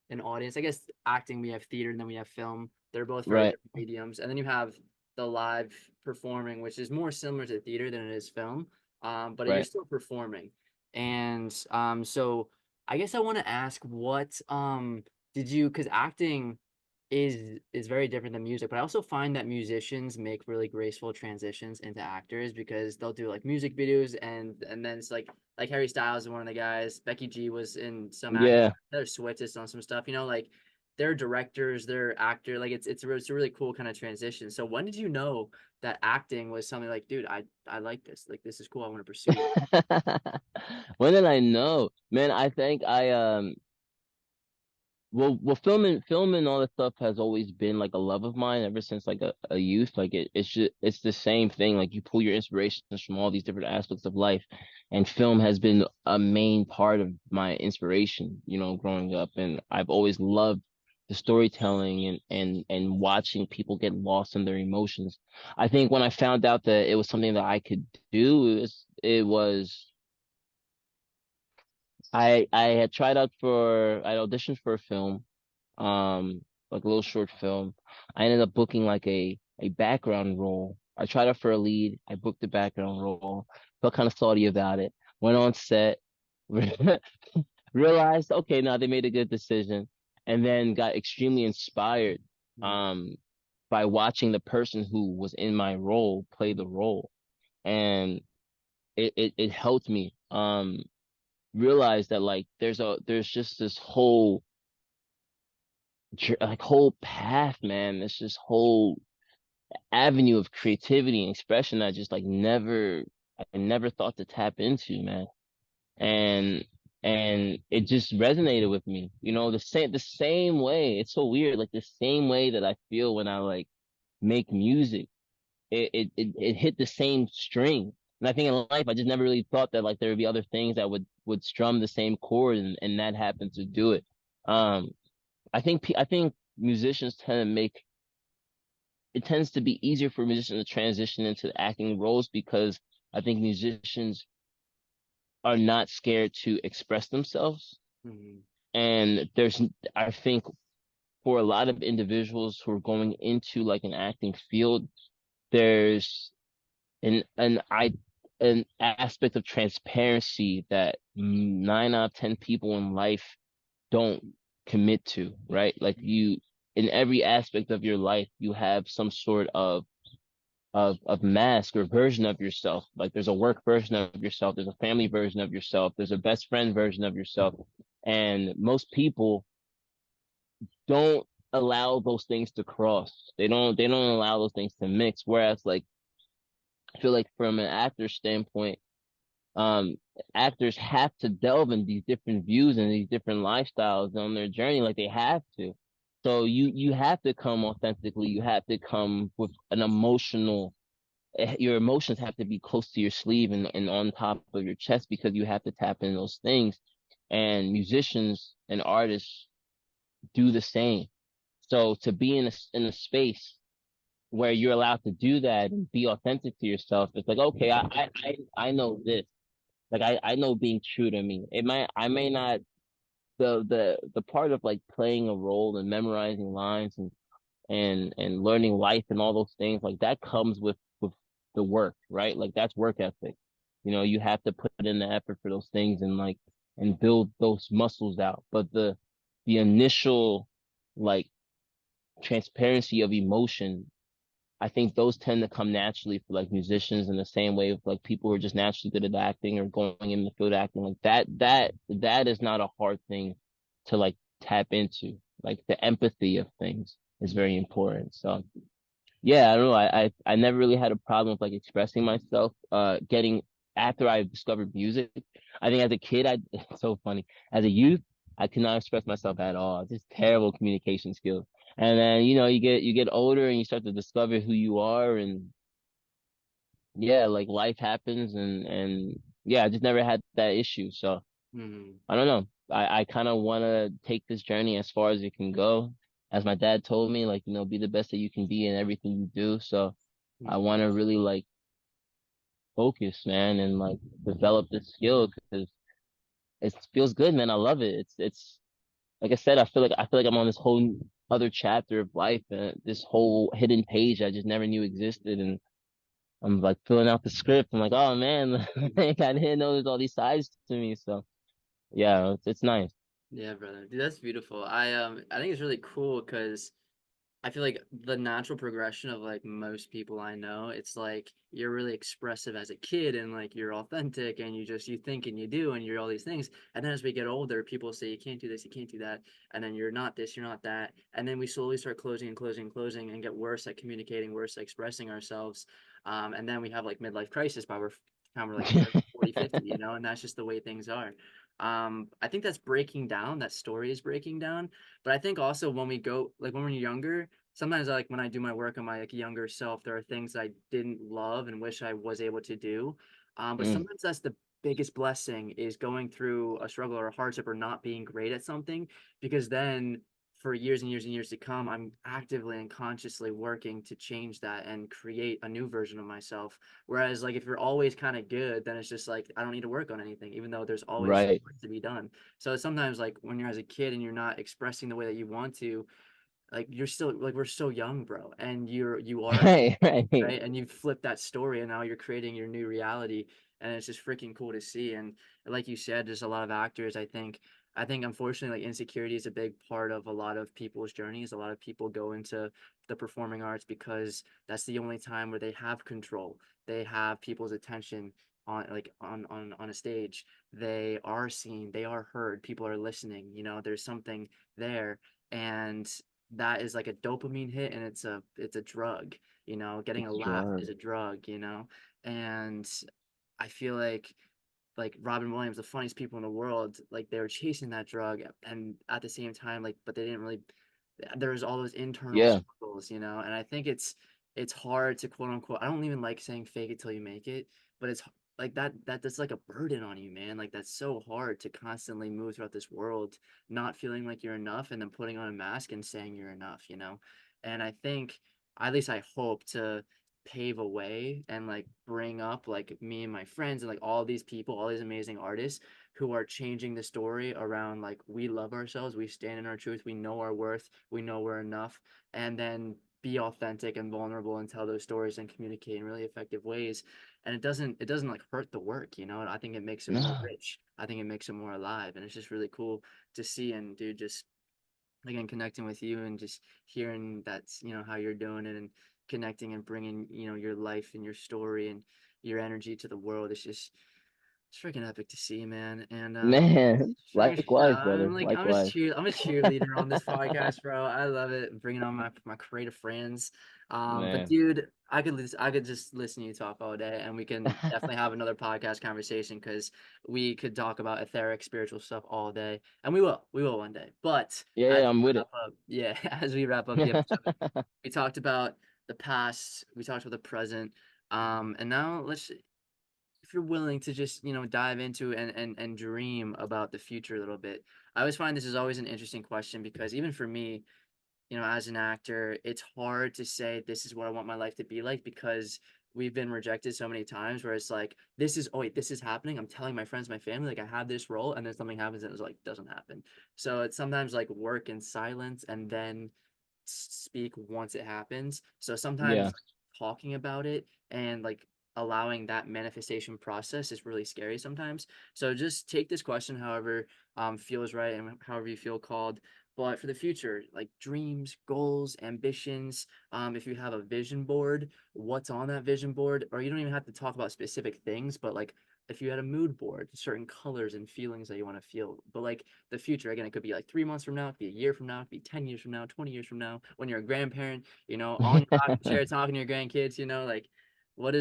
an audience. I guess acting, we have theater and then we have film. They're both very Right, different mediums. And then you have the live performing, which is more similar to theater than it is film. But you're right. still performing. And so I guess I want to ask what did you, because acting is very different than music, but I also find that musicians make really graceful transitions into actors because they'll do like music videos and then it's like Harry Styles is one of the guys. Becky G was in some acting. Yeah. They're Switzist on some stuff, like they're directors, they're actor. Like it's a really cool kind of transition. So when did you know that acting was something like, dude, I like this. Like this is cool. I want to pursue this. When did I know? Man, I think well, filming all that stuff has always been like a love of mine ever since like a youth. Like it's the same thing. Like you pull your inspirations from all these different aspects of life, and film has been a main part of my inspiration, growing up. And I've always loved the storytelling and watching people get lost in their emotions. I think when I found out that it was something that I could do, it was I had I auditioned for a film, like a little short film. I ended up booking like a background role. I tried out for a lead. I booked the background role. Felt kind of salty about it. Went on set, realized, okay, now they made a good decision, and then got extremely inspired, Mhm. um, by watching the person who was in my role play the role, and it helped me realize that like there's just this whole path, man. It's this whole avenue of creativity and expression that just like I never thought to tap into, man. And it just resonated with me. The same way. It's so weird, like the same way that I feel when I like make music. It hit the same string. And I think in life I just never really thought that like there would be other things that would strum the same chord, and that happened to do it. Um I think musicians tend to make it tends to be easier for musicians to transition into acting roles because I think musicians are not scared to express themselves. Mhm. And I think for a lot of individuals who are going into like an acting field, there's an aspect of transparency that 9 out of 10 people in life don't commit to, right? Like in every aspect of your life, you have some sort of mask or version of yourself. Like there's a work version of yourself, there's a family version of yourself, there's a best friend version of yourself. And most people don't allow those things to cross. They don't allow those things to mix. Whereas like I feel like from an actor's standpoint, um actors have to delve in these different views and these different lifestyles on their journey, like they have to. So you have to come authentically, you have to come with an emotional your emotions have to be close to your sleeve and on top of your chest because you have to tap in those things. And musicians and artists do the same. So to be in a space where you're allowed to do that and be authentic to yourself, it's like, okay, I know this. Like I know being true to me. I may not the part of like playing a role and memorizing lines and learning life and all those things like that comes with the work, right? Like that's work ethic. You know, you have to put in the effort for those things and like and build those muscles out. But the initial like transparency of emotion, I think those tend to come naturally for like musicians in the same way of like people who are just naturally good at acting or going in the field acting. Like that is not a hard thing to like tap into. Like the empathy of things is very important. So yeah, I don't know. I never really had a problem with like expressing myself. Getting after I discovered music, I think as a kid, I it's so funny. As a youth, I could not express myself at all. Just terrible communication skills. And then you get older and you start to discover who you are, and yeah, like life happens, and yeah, I just never had that issue. So Mm-hmm. I don't know. I kind of want to take this journey as far as it can go. As my dad told me, like, be the best that you can be in everything you do. So I want to really like focus, man, and like develop this skill because it feels good, man. I love it. It's like I said, I feel like I'm on this whole other chapter of life, this whole hidden page I just never knew existed, and I'm like filling out the script. I'm like, oh man, like, I didn't know there's all these sides to me. So yeah, it's nice. Yeah, brother. Dude, that's beautiful. I think it's really cool because I feel like the natural progression of like most people I know, it's like you're really expressive as a kid and like you're authentic and you think and you do and you're all these things. And then as we get older, people say you can't do this, you can't do that, and then you're not this, you're not that. And then we slowly start closing and closing and closing and get worse at communicating, worse at expressing ourselves. And then we have like midlife crisis by we're time we're like 30, 40, 50, and that's just the way things are. I think that's breaking down, that story is breaking down. But I think also when we go like when we're younger, sometimes like when I do my work on my like younger self, there are things I didn't love and wish I was able to do. But Mm, sometimes that's the biggest blessing is going through a struggle or a hardship or not being great at something, because then for years and years and years to come, I'm actively and consciously working to change that and create a new version of myself. Whereas like if you're always kind of good, then it's just like I don't need to work on anything, even though there's always right. work to be done. So sometimes like when you're as a kid and you're not expressing the way that you want to, like you're still like we're so young, bro, and you are a Right, right. right, and you flip that story and now you're creating your new reality, and it's just freaking cool to see. And like you said, there's a lot of actors, I think unfortunately like insecurity is a big part of a lot of people's journeys. A lot of people go into the performing arts because that's the only time where they have control, they have people's attention on like on a stage, they are seen, they are heard, people are listening, there's something there. And that is like a dopamine hit, and it's a drug. Getting a It's laugh drug. is a drug. And I feel like Robin Williams, the funniest people in the world, like they were chasing that drug, and at the same time, like, but they didn't really. There was all those internal Yeah. struggles, and I think it's hard to quote unquote. I don't even like saying fake it till you make it, but it's like that's like a burden on you, man. Like that's so hard to constantly move throughout this world, not feeling like you're enough, and then putting on a mask and saying you're enough. And I think, at least I hope to pave a way and like bring up like me and my friends and like all these people, all these amazing artists who are changing the story around like we love ourselves, we stand in our truth, we know our worth, we know we're enough, and then be authentic and vulnerable and tell those stories and communicate in really effective ways. And it doesn't like hurt the work. I think it makes it more No. rich. I think it makes it more alive, and it's just really cool to see. And dude, just again connecting with you and just hearing that's how you're doing it, and connecting and bringing your life and your story and your energy to the world. It's freaking epic to see, man. And Man, freaking, likewise, brother. I'm just Likewise. I'm a cheerleader on this podcast, bro. I love it, bringing on my creative friends. But Man. dude, I could just listen to you talk all day, and we can definitely have another podcast conversation because we could talk about etheric spiritual stuff all day, and we will one day. But Yeah, as yeah, I'm we with wrap it. up, yeah, as we wrap up the episode, we talked about the past, we talked about the present, And now let's if you're willing to just dive into and dream about the future a little bit. I always find this is always an interesting question because even for me, as an actor, it's hard to say this is what I want my life to be like because we've been rejected so many times where it's like, this is, oh wait, this is happening. I'm telling my friends, my family, like I have this role, and then something happens and it's like, doesn't happen. So it's sometimes like work in silence and then speak once it happens. So Yeah. sometimes talking about it and like allowing that manifestation process is really scary sometimes. So just take this question however feels right and however you feel called. But for the future, like dreams, goals, ambitions, if you have a vision board, what's on that vision board? Or you don't even have to talk about specific things, but like if you had a mood board, certain colors and feelings that you want to feel. But like the future, again, it could be like 3 months from now, it could be a year from now, it could be 10 years from now, 20 years from now, when you're a grandparent, on your rocking chair talking to your grandkids, like what do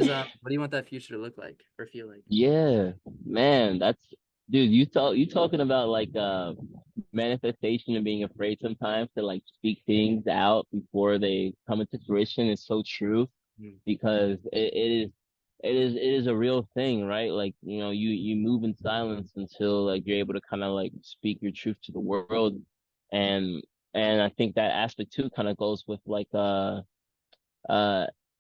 you want that future to look like or feel like? Yeah, man, that's dude, you talking about like manifestation and being afraid sometimes to like speak things out before they come into fruition is so true Mm, because it is a real thing, right? Like, you move in silence until like you're able to kind of like speak your truth to the world. And and I think that aspect too kind of goes with like uh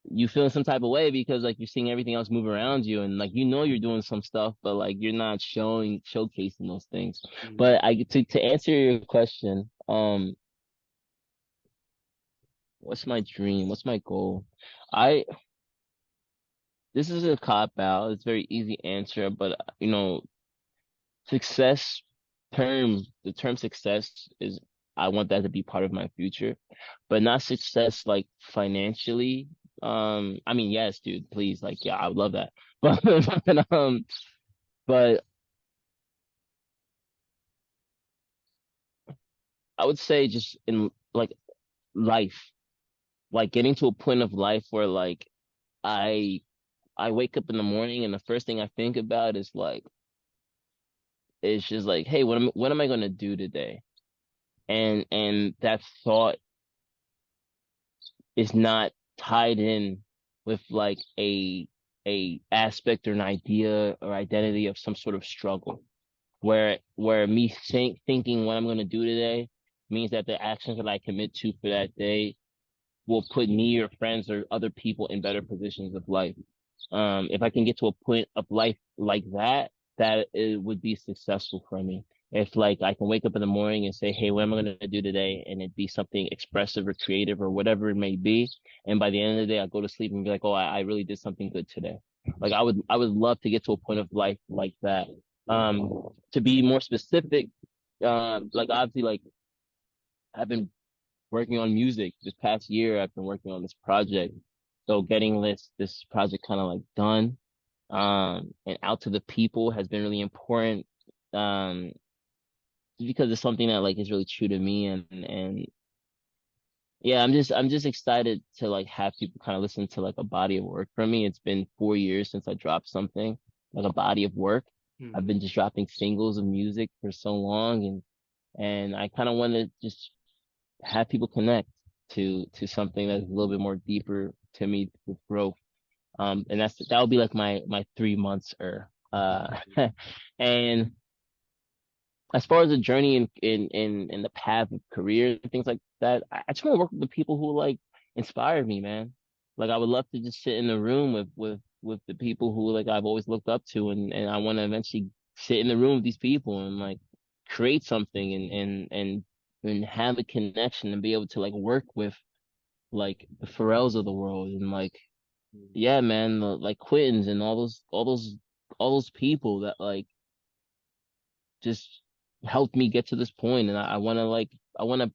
you feeling some type of way because like you're seeing everything else move around you and like you're doing some stuff but like you're not showcasing those things. mm, But I to answer your question, what's my dream? What's my goal? I This is a cop out. It's a very easy answer, but success the term success is I want that to be part of my future, but not success like financially. I mean, yes, dude, please, like, yeah, I would love that. But I would say just in like life, like getting to a point of life where like I I wake up in the morning and the first thing I think about is like it's just like, hey, what am I gonna do today? And that thought is not tied in with like a aspect or an idea or identity of some sort of struggle where me thinking what I'm going to do today means that the actions that I commit to for that day will put me or friends or other people in better positions of life. If I can get to a point of life like that, that it would be successful for me. If like I can wake up in the morning and say, hey, what am I going to do today? And it be something expressive or creative or whatever it may be. And by the end of the day, I go to sleep and be like, oh, I really did something good today. Like I would love to get to a point of life like that. To be more specific, like obviously like I've been working on music this past year. I've been working on this project. So getting this project kind of like done, and out to the people has been really important. Um, just because it's something that like is really true to me and yeah, I'm just excited to like have people kind of listen to like a body of work from me. It's been 4 years since I dropped something like a body of work. I've mm, been just dropping singles of music for so long and I kind of want to just have people connect to something that's a little bit more deeper to me with growth. And that would be like my 3 months or mm, and as far as the journey in the path of career and things like that, I just want to work with the people who like inspire me, man. Like I would love to just sit in the room with the people who like I've always looked up to and I want to eventually sit in the room with these people and like create something and have a connection and be able to like work with like the Pharrells of the world and like mm, yeah, man, like Quintins and all those people that like just helped me get to this point and I want to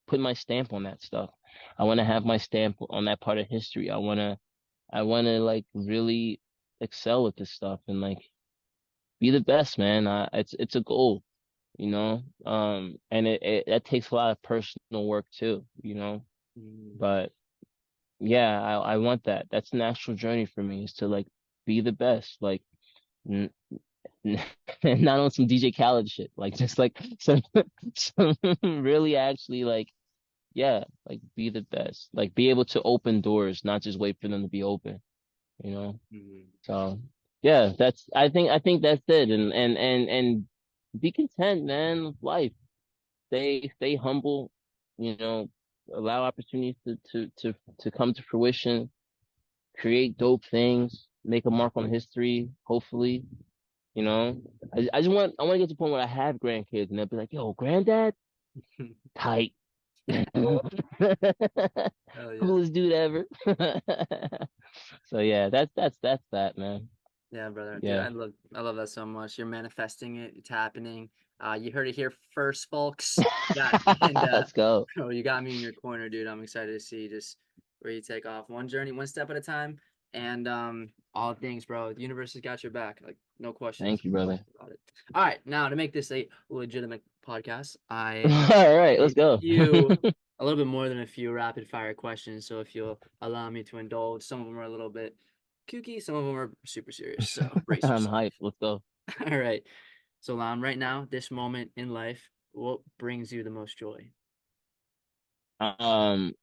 put my stamp on that stuff. I want to have my stamp on that part of history. I want to like really excel at this stuff and like be the best, man. It's a goal, and it that takes a lot of personal work too. mm, But yeah, I want that. That's an actual journey for me is to like be the best, like n not on some DJ Khaled shit, like just like some really actually like yeah, like be the best, like be able to open doors, not just wait for them to be open. you know. Mhm. So yeah, I think that's it. And be content, man, with life. Stay humble, you know, allow opportunities to come to fruition, create dope things, make a mark on history, hopefully, you know. I want to get to the point where I have grandkids and they'll be like, yo, granddad, tight. Hell yeah. Coolest dude ever. So yeah, that's that, man. Yeah, brother. Dude, Yeah. I love that so much. You're manifesting it. It's happening. You heard it here first, folks. Yeah, and Let's go. bro, you got me in your corner, dude. I'm excited to see just where you take off. One journey, one step at a time. And all things, bro. The universe has got your back. Like no questions Thank you, brother. about it. All right, now to make this a legitimate podcast, I All right, a let's go. few a little bit more than a few rapid fire questions. So if you'll allow me to indulge, some of them are a little bit kooky, some of them are super serious. So brace I'm yourself. hyped. Let's go. All right. So Lam, right now, this moment in life, what brings you the most joy? Um,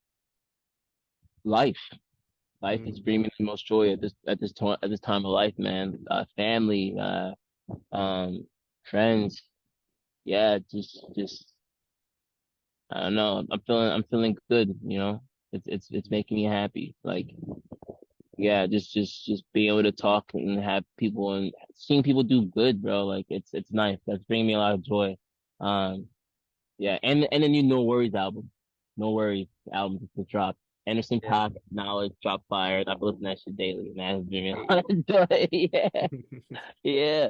life. Life is Mm, bringing me the most joy at this time of life, man. Family, friends. Yeah, just I don't know. I'm feeling good, you know. It's making me happy. Like, yeah, just being able to talk and have people and seeing people do good, bro. Like it's nice. That's bringing me a lot of joy. Um, yeah, and the new No Worries album. No Worries album just dropped. Anderson yeah. .Paak, Knowledge, Drop Fire. I've listened to that shit daily, man. It's bringing me a Hey. lot of joy. Yeah, yeah,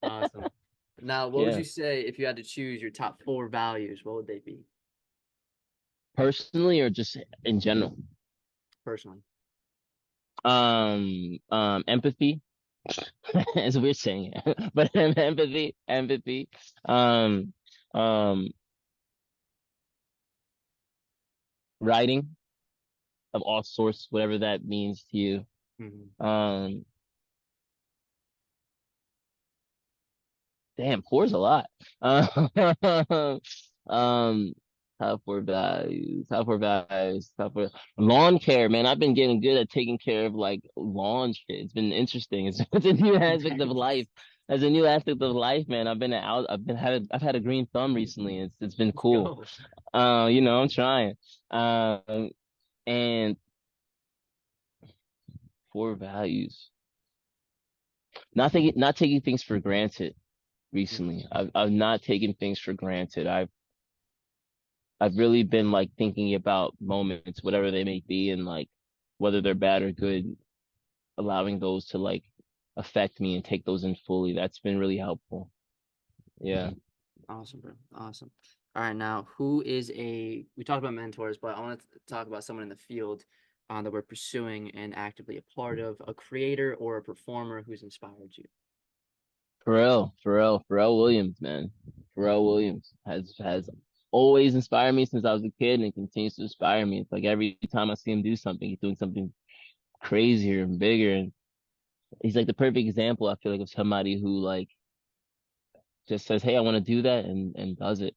Awesome. Now, what would yeah. you say if you had to choose your top four values? What would they be Personally or just in general? personally? Empathy. As we're saying it, but empathy. Um, um, writing of all sorts, whatever that means to you. Hmm. Um, damn, four's a lot. Um, top four values, top four lawn care, man. I've been getting good at taking care of like lawn shit. It's been interesting. It's a new aspect of life. As a new aspect of life, man. I've had a green thumb recently. It's been Let's cool. go. You know, I'm trying. And four values. Not taking things for granted recently. Mhm. I've not taken things for granted. I've really been like thinking about moments, whatever they may be, and like whether they're bad or good, allowing those to like affect me and take those in fully. That's been really helpful. Yeah. Awesome, bro. Awesome. All right, now, we talked about mentors, but I want to talk about someone in the field that we're pursuing and actively a part of, a creator or a performer who's inspired you. Pharrell Williams, man. Pharrell Williams has always inspired me since I was a kid and continues to inspire me. It's like every time I see him do something, he's doing something crazier and bigger. And he's like the perfect example, I feel like, of somebody who like just says, "Hey, I want to do that," and does it.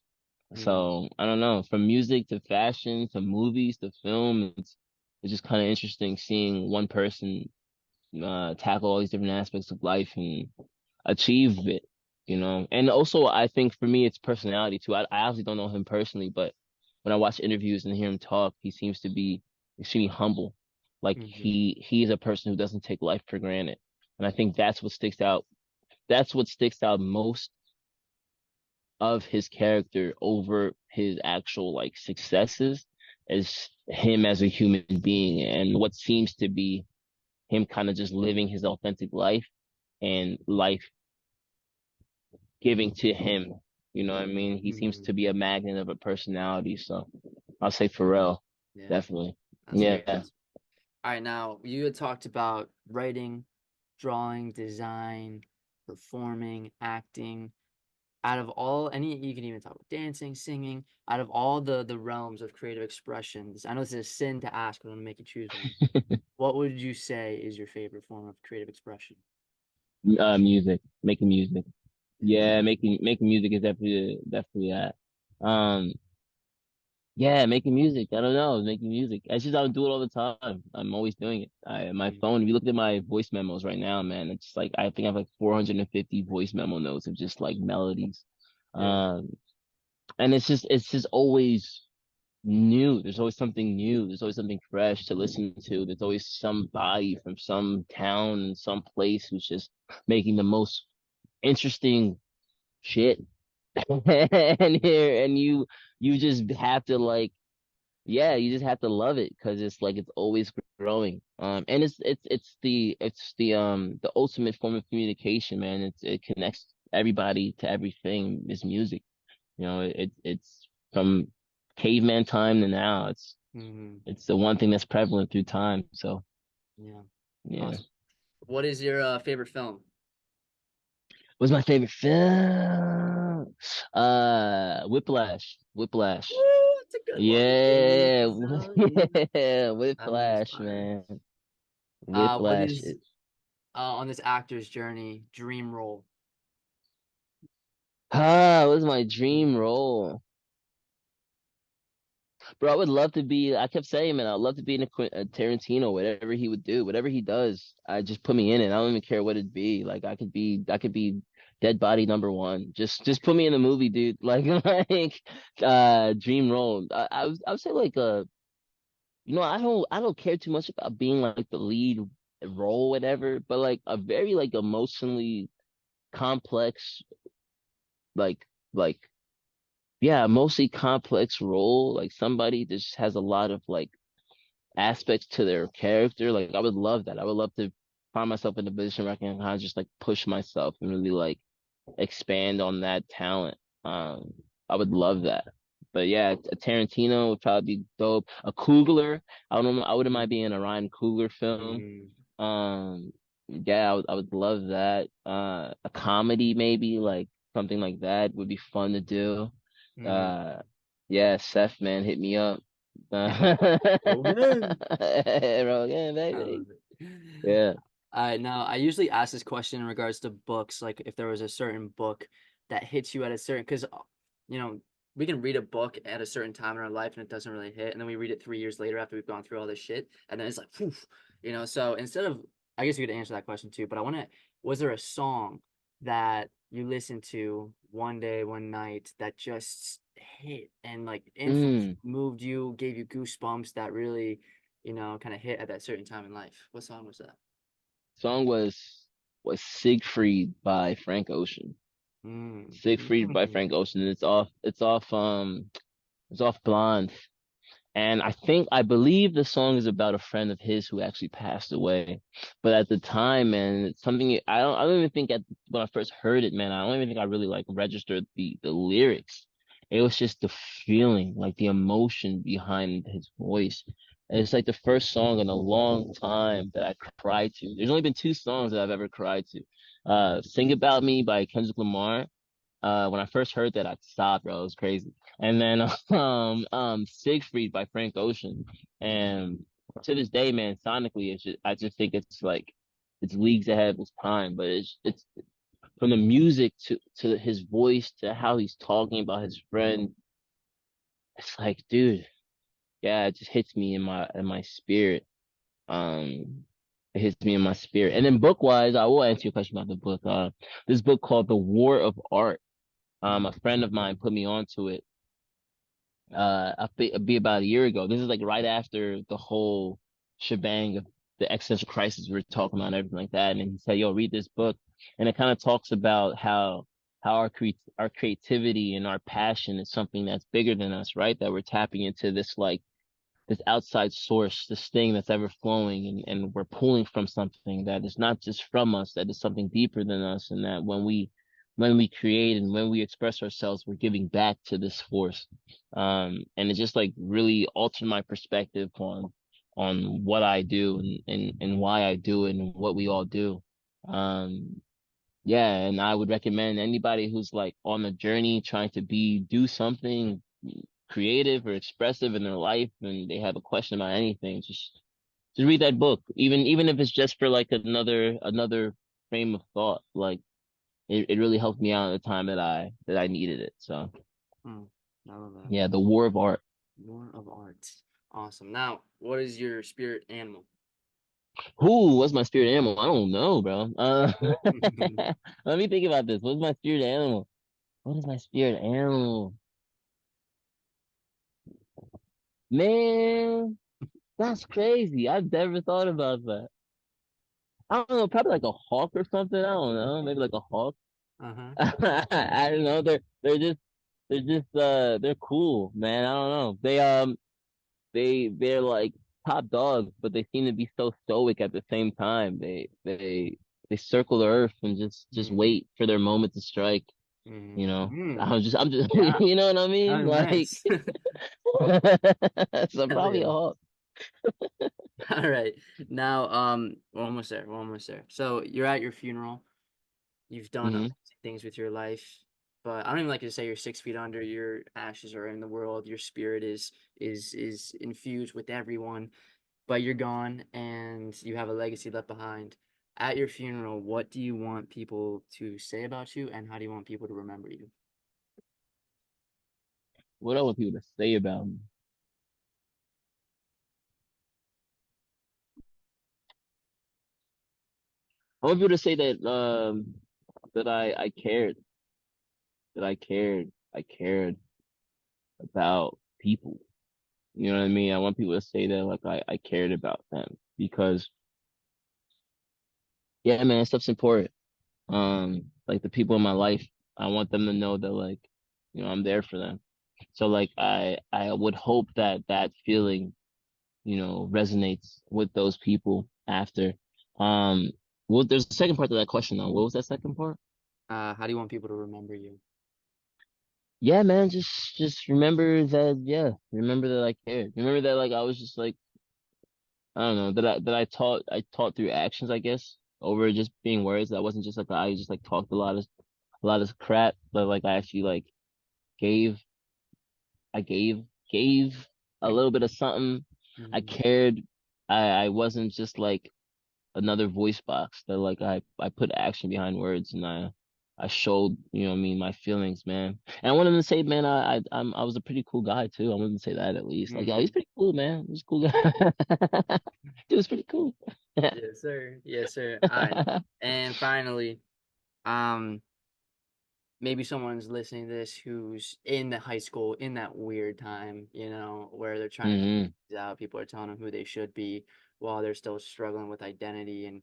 Mm, So I don't know, from music to fashion to movies to film, it's just kind of interesting seeing one person tackle all these different aspects of life and achieve it, you know. And also, I think for me, it's personality too. I obviously don't know him personally, but when I watch interviews and hear him talk, he seems to be extremely humble. Like mhm, he's a person who doesn't take life for granted, and I think that's what sticks out. That's what sticks out most of his character over his actual like successes is him as a human being and what seems to be him kind of just living his authentic life and life giving to him. You know what I mean? He seems mhm. to be a magnet of a personality. So I'll say Pharrell, Yeah, definitely. that's a great Yeah. answer. All right, now you had talked about writing, drawing, design, performing, acting. Out of all any, you can even talk about dancing, singing. Out of all the realms of creative expressions, I know this is a sin to ask, but I'm gonna make you choose one. What would you say is your favorite form of creative expression? Music, making music. Yeah. Yeah, making music is definitely that. Um, Yeah, making music. I don't know, making music. It's just I don't do it all the time. I'm always doing it. My Mm, phone. If you look at my voice memos right now, man, it's like I think I have like 450 voice memo notes of just like melodies. yeah. Um, and it's just always new. There's always something new. There's always something fresh to listen to. There's always somebody from some town, some place who's just making the most interesting shit. And here, and you just have to like, yeah, you just have to love it because it's like it's always growing. And it's the ultimate form of communication, man. It connects everybody to everything. Is music. It's from caveman time to now. Hmm. It's the one thing that's prevalent through time. So Yeah. yeah. Awesome. What is your favorite film? What's my favorite film? Whiplash. Whiplash. Ooh, it's a good one. Yeah. Yeah. Yeah. That movie's Whiplash, fire. man. What Whiplash. is on this actor's journey, dream role? What's my dream role? Bro, I would love to be. I kept saying, man, I'd love to be in a Tarantino, whatever he would do, whatever he does. I just put me in it. I don't even care what it'd be. Like I could be dead body number one. Just put me in the movie, dude. Like dream role. I would say like I don't care too much about being like the lead role, whatever, but like a very like emotionally complex, like like yeah, mostly complex role, like somebody that just has a lot of like aspects to their character. Like I would love that. I would love to find myself in a position where I can kind of just like push myself and really like expand on that talent. Um, I would love that. But yeah, a Tarantino would probably be dope. A Coogler, I don't know. I wouldn't mind being a Ryan Coogler film. Mm-hmm. Yeah, I would love that. A comedy maybe, like something like that would be fun to do. Mm-hmm. Uh, yeah, Seth, man, hit me up. Rogan. Rogan, I baby. love it. Yeah. Now I usually ask this question in regards to books, like if there was a certain book that hits you at a certain, because you know we can read a book at a certain time in our life and it doesn't really hit, and then we read it 3 years later after we've gone through all this shit, and then it's like, poof, So instead of, I guess you could answer that question too, but I want to, was there a song that you listened to one day, one night that just hit and like instantly Mm. moved you, gave you goosebumps that really, kind of hit at that certain time in life? What song was that? Song was Siegfried by Frank Ocean. Mm. Siegfried by Mm. Frank Ocean. It's off Blonde. And I believe the song is about a friend of his who actually passed away. But at the time, man, it's something I don't even think when I first heard it, man, I don't even think I really like registered the lyrics. It was just the feeling, like the emotion behind his voice. And it's like the first song in a long time that I cried to. There's only been two songs that I've ever cried to. Sing About Me by Kendrick Lamar. When I first heard that, I stopped, bro. It was crazy. And then Siegfried by Frank Ocean. And to this day, man, sonically, I just think it's like it's leagues ahead of its time. But it's from the music to his voice to how he's talking about his friend. It's like, dude, yeah, it just hits me in my spirit. Um, it hits me in my spirit. And then book wise, I will answer your question about the book. This book called The War of Art. A friend of mine put me onto it. I think it'd be about a year ago. This is like right after the whole shebang of the existential crisis we were talking about and everything like that. And he said, "Yo, read this book," and it kind of talks about how our creativity and our passion is something that's bigger than us, right? That we're tapping into this outside source, this thing that's ever flowing, and we're pulling from something that is not just from us, that is something deeper than us, and that when we create and when we express ourselves, we're giving back to this force. And it just like really altered my perspective on what I do and why I do it and what we all do. Um, yeah, and I would recommend anybody who's like on a journey trying to do something creative or expressive in their life and they have a question about anything, just read that book. Even if it's just for like another frame of thought. Like it really helped me out at the time that I needed it. So Mm. I love that. yeah, The War of Art. More of art. Awesome. Now, what is your spirit animal? Who was my spirit animal? I don't know, bro. Let me think about this. What's my spirit animal? What is my spirit animal? Man, that's crazy. I've never thought about that. I don't know, probably like a hawk or something. I don't know, maybe like a hawk. Uh-huh. I don't know. They're cool, man. I don't know. They're like top dogs, but they seem to be so stoic at the same time. They circle the earth and just Mm-hmm. wait for their moment to strike. You know, Mm-hmm. I'm just Yeah. you know what I Oh, mean? Like, nice. so Hell probably yeah. a hawk. All right. Now, we're almost there. We're almost there. So you're at your funeral. You've done Hmm. amazing things with your life, but I don't even like to say you're 6 feet under. Your ashes are in the world. Your spirit is infused with everyone, but you're gone and you have a legacy left behind. At your funeral, what do you want people to say about you, and how do you want people to remember you? What do I want people to say about me? I want people to say that I cared, I cared about people. You know what I mean? I want people to say that like I cared about them because yeah, man, that stuff's important. Like the people in my life, I want them to know that like, I'm there for them. So like I would hope that that feeling, resonates with those people after. Um, well, there's a second part to that question though. What was that second part? How do you want people to remember you? Yeah, man, just remember that, yeah, remember that I cared. Remember that like I was just like I don't know, that I taught through actions, I guess, over just being words. That wasn't just like I just like talked a lot of crap, but like I actually like gave I gave a little bit of something. I Mm-hmm. cared. I wasn't just like another voice box that like I put action behind words and I showed, what I mean, my feelings, man. And I wanted to say, man, I was a pretty cool guy too. I wanted to say that at least. Like, yeah, Mm-hmm. he's pretty cool, man. He's a cool guy. Dude was pretty cool. Yes, sir. Yes, sir. All right. And finally, um, maybe someone's listening to this who's in the high school in that weird time, where they're trying to figure Hmm. things out. People are telling them who they should be while they're still struggling with identity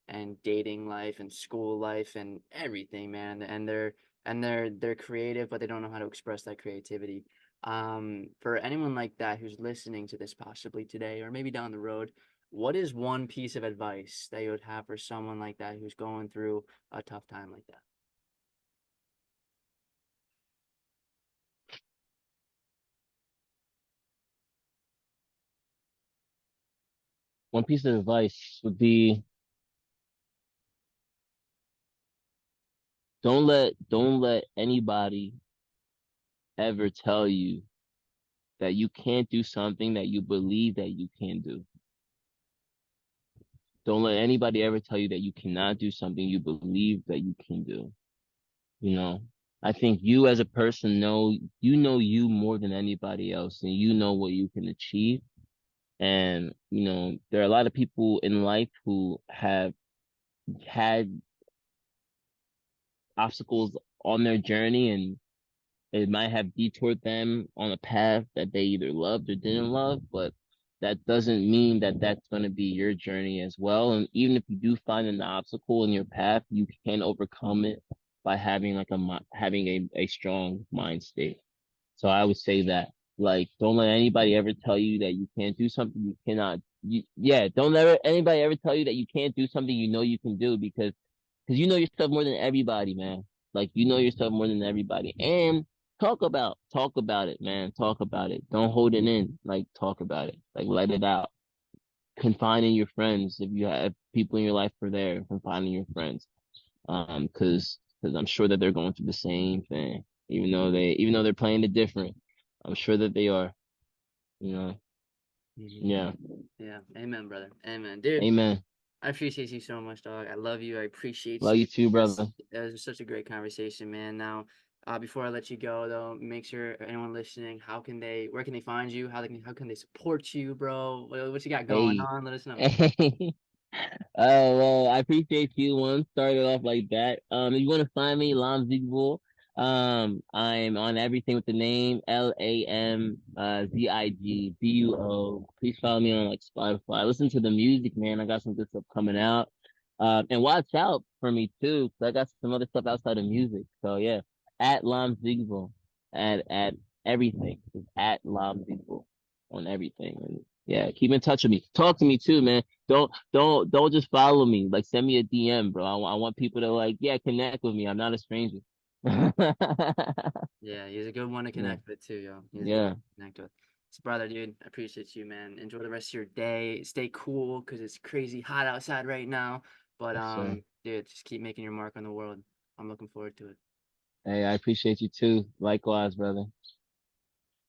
and dating life and school life and everything, man. And they're creative, but they don't know how to express that creativity. For anyone like that who's listening to this possibly today or maybe down the road, what is one piece of advice that you would have for someone like that who's going through a tough time like that? One piece of advice would be don't let anybody ever tell you that you can't do something that you believe that you can do. Don't let anybody ever tell you that you cannot do something you believe that you can do. You know, I think you as a person know you more than anybody else and you know what you can achieve. And, there are a lot of people in life who have had obstacles on their journey and it might have detoured them on a path that they either loved or didn't love, but that doesn't mean that that's going to be your journey as well. And even if you do find an obstacle in your path, you can overcome it by having like having a strong mind state. So I would say that like don't let anybody ever tell you that you can't do something you cannot. Yeah, don't let anybody ever tell you that you can't do something you know you can do because you know yourself more than everybody, man. Like you know yourself more than everybody. And talk about it, man. Talk about it. Don't hold it in. Like talk about it. Like let it out. Confine in your friends if you have people in your life for there. Confine in your friends. Because I'm sure that they're going through the same thing. Even though they're playing it different. I'm sure that they are. You know. Mhm. Yeah. Yeah. Amen, brother. Amen. Dude, Amen. I appreciate you so much, dog. I love you. I appreciate Love you. you too, This brother. it was such a great conversation, man. Now, Before I let you go, though, make sure anyone listening, where can they find you? How can they support you, bro? What you got going Hey, on? Let us know. hey. Oh well, I appreciate you. One started off like that. If you want to find me, Lam Zigbuo. I'm on everything with the name Lam Zigbuo. Please follow me on like Spotify. Listen to the music, man. I got some good stuff coming out. And watch out for me too, 'cause I got some other stuff outside of music. So yeah, at Lam Zigbuo, at everything. It's at Lam Zigbuo on everything. And yeah, keep in touch with me. Talk to me too, man. Don't just follow me. Like send me a DM, bro. I want people to like, yeah, connect with me. I'm not a stranger. Yeah, he's a good one to Yeah, connect with too, yo. He's a good one yeah, to connect with. So, brother, dude, I appreciate you, man. Enjoy the rest of your day. Stay cool because it's crazy hot outside right now. But yes, sir. dude, just keep making your mark on the world. I'm looking forward to it. Hey, I appreciate you too. Likewise, brother.